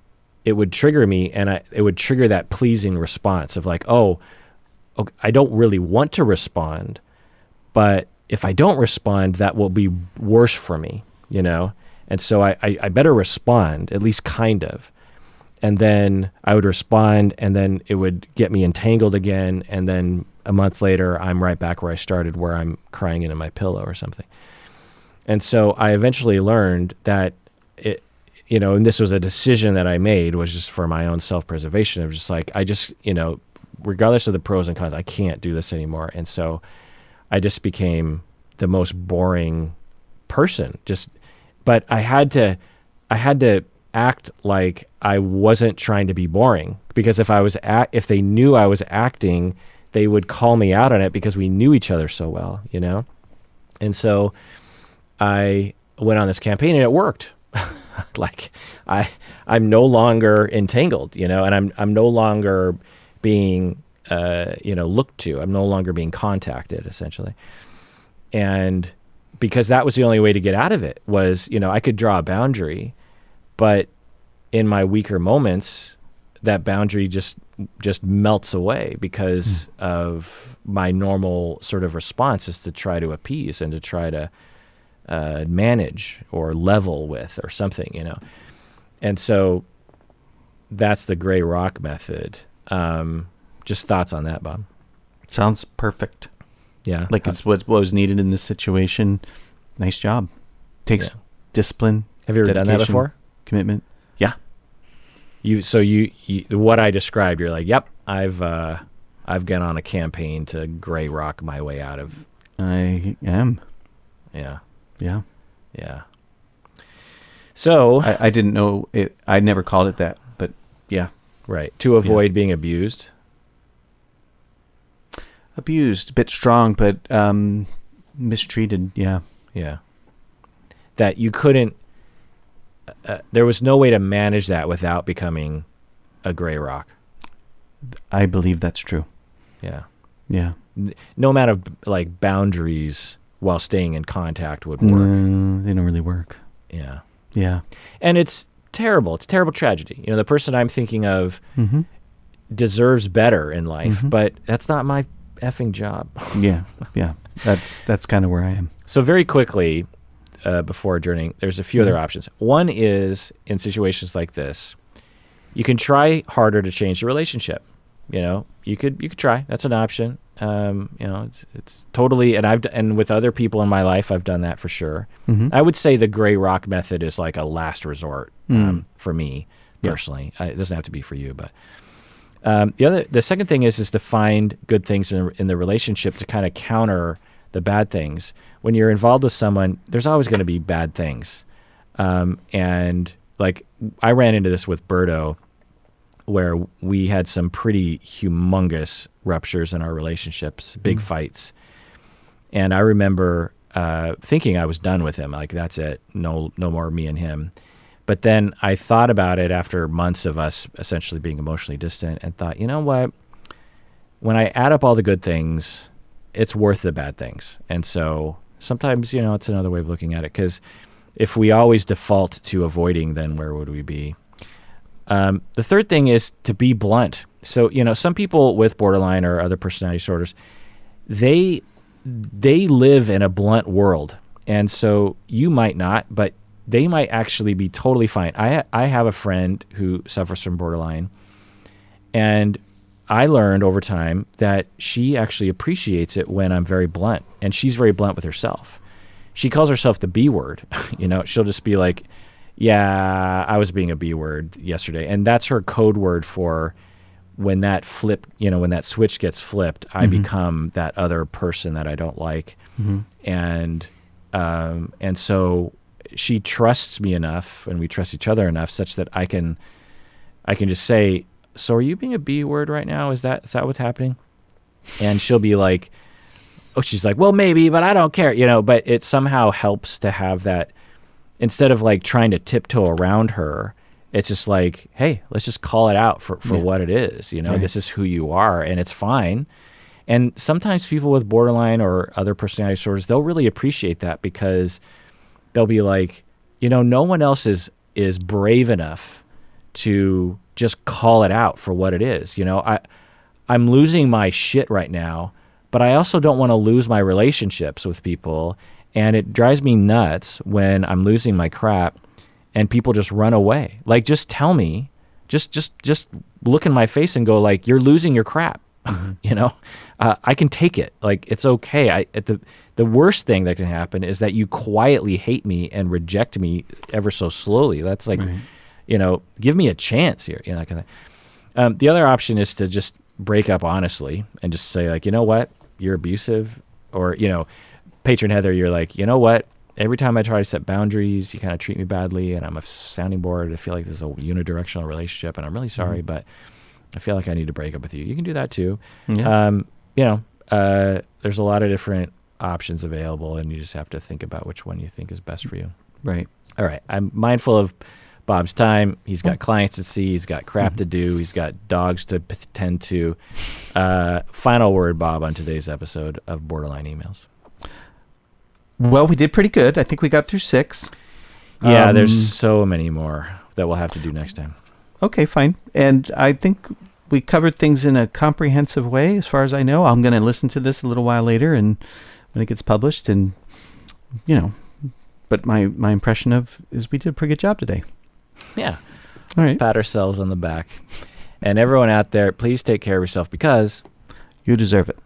trigger me, and it would trigger that pleasing response of like, oh, okay, I don't really want to respond, but if I don't respond, that will be worse for me, And so I better respond, at least kind of. And then I would respond, and then it would get me entangled again. And then a month later, I'm right back where I started, where I'm crying into my pillow or something. And so I eventually learned that and this was a decision that I made, was just for my own self-preservation. It was just like, regardless of the pros and cons, I can't do this anymore. And so I just became the most boring person. But I had to act like I wasn't trying to be boring, because if they knew I was acting, they would call me out on it because we knew each other so well, And so I went on this campaign and it worked. Like I'm no longer entangled, and I'm no longer being looked to. I'm no longer being contacted, essentially. And because that was the only way to get out of it was, I could draw a boundary, but in my weaker moments, that boundary just melts away because of my normal sort of response is to try to appease and to try to manage or level with or something, And so that's the gray rock method. Just thoughts on that, Bob? Sounds perfect. Yeah. Like it's what was needed in this situation. Nice job. Takes discipline. Have you ever done that before? Commitment. Yeah. You what I described, you're like, yep, I've gone on a campaign to gray rock my way out of. I am. Yeah. Yeah. Yeah. So I didn't know it. I never called it that, but yeah. Right. To avoid being abused. Abused, a bit strong, but mistreated. Yeah. Yeah. That you couldn't, there was no way to manage that without becoming a gray rock. I believe that's true. Yeah. Yeah. No amount of like boundaries while staying in contact would work. No, they don't really work. Yeah. Yeah. And it's terrible. It's a terrible tragedy. You know, the person I'm thinking of Mm-hmm. deserves better in life, Mhm. but that's not my effing job. Yeah. Yeah. That's kind of where I am. So very quickly, before adjourning, there's a few other options. One is in situations like this, you can try harder to change the relationship. You know, you could try. That's an option. You know, it's totally, and with other people in my life, I've done that for sure. Mhm. I would say the gray rock method is like a last resort for me Yeah. personally. It doesn't have to be for you, but the second thing is to find good things in the relationship to kind of counter the bad things. When you're involved with someone, there's always going to be bad things, and like I ran into this with Berto, where we had some pretty humongous ruptures in our relationships, big fights. And I remember thinking I was done with him, like that's it, no more me and him. But then I thought about it after months of us essentially being emotionally distant and thought, you know what? When I add up all the good things, it's worth the bad things. And so sometimes, you know, it's another way of looking at it, because if we always default to avoiding, then where would we be? The third thing is to be blunt. So, you know, some people with borderline or other personality disorders, they live in a blunt world. And so you might not, but they might actually be totally fine. I have a friend who suffers from borderline, and I learned over time that she actually appreciates it when I'm very blunt, and she's very blunt with herself. She calls herself the B word. You know, she'll just be like, yeah, I was being a B word yesterday. And that's her code word for when that when that switch gets flipped, I become that other person that I don't like. And so she trusts me enough, and we trust each other enough such that I can just say, so are you being a B word right now? Is that what's happening? And she'll be like, oh, she's like, well, maybe, but I don't care, you know, but it somehow helps to have that. Instead of like trying to tiptoe around her, it's just like, hey, let's just call it out for what it is. You know, Right. This is who you are, and it's fine. And sometimes people with borderline or other personality disorders, they'll really appreciate that, because they'll be like, you know, no one else is brave enough to just call it out for what it is. You know, I'm losing my shit right now, but I also don't want to lose my relationships with people. And it drives me nuts when I'm losing my crap and people just run away. Like, just tell me, just look in my face and go like, you're losing your crap. You know, I can take it. Like, it's okay. The worst thing that can happen is that you quietly hate me and reject me ever so slowly. That's like, you know, give me a chance here. You know, that kind of. The other option is to just break up honestly and just say like, you know what, you're abusive, or, you know, patron Heather, you're like, you know what? Every time I try to set boundaries, you kind of treat me badly, and I'm a sounding board. I feel like this is a unidirectional relationship, and I'm really sorry, but I feel like I need to break up with you. You can do that too. Yeah. You know, there's a lot of different options available, and you just have to think about which one you think is best for you. Right. All right. I'm mindful of Bob's time. He's got clients to see. He's got crap to do. He's got dogs to tend to. Final word, Bob, on today's episode of Borderline Emails. Well, we did pretty good. I think we got through 6. Yeah, there's so many more that we'll have to do next time. Okay, fine. And I think we covered things in a comprehensive way, as far as I know. I'm going to listen to this a little while later, and when it gets published, and, you know, but my impression is we did a pretty good job today. Yeah. All Let's right. pat ourselves on the back. And everyone out there, please take care of yourself, because You deserve it.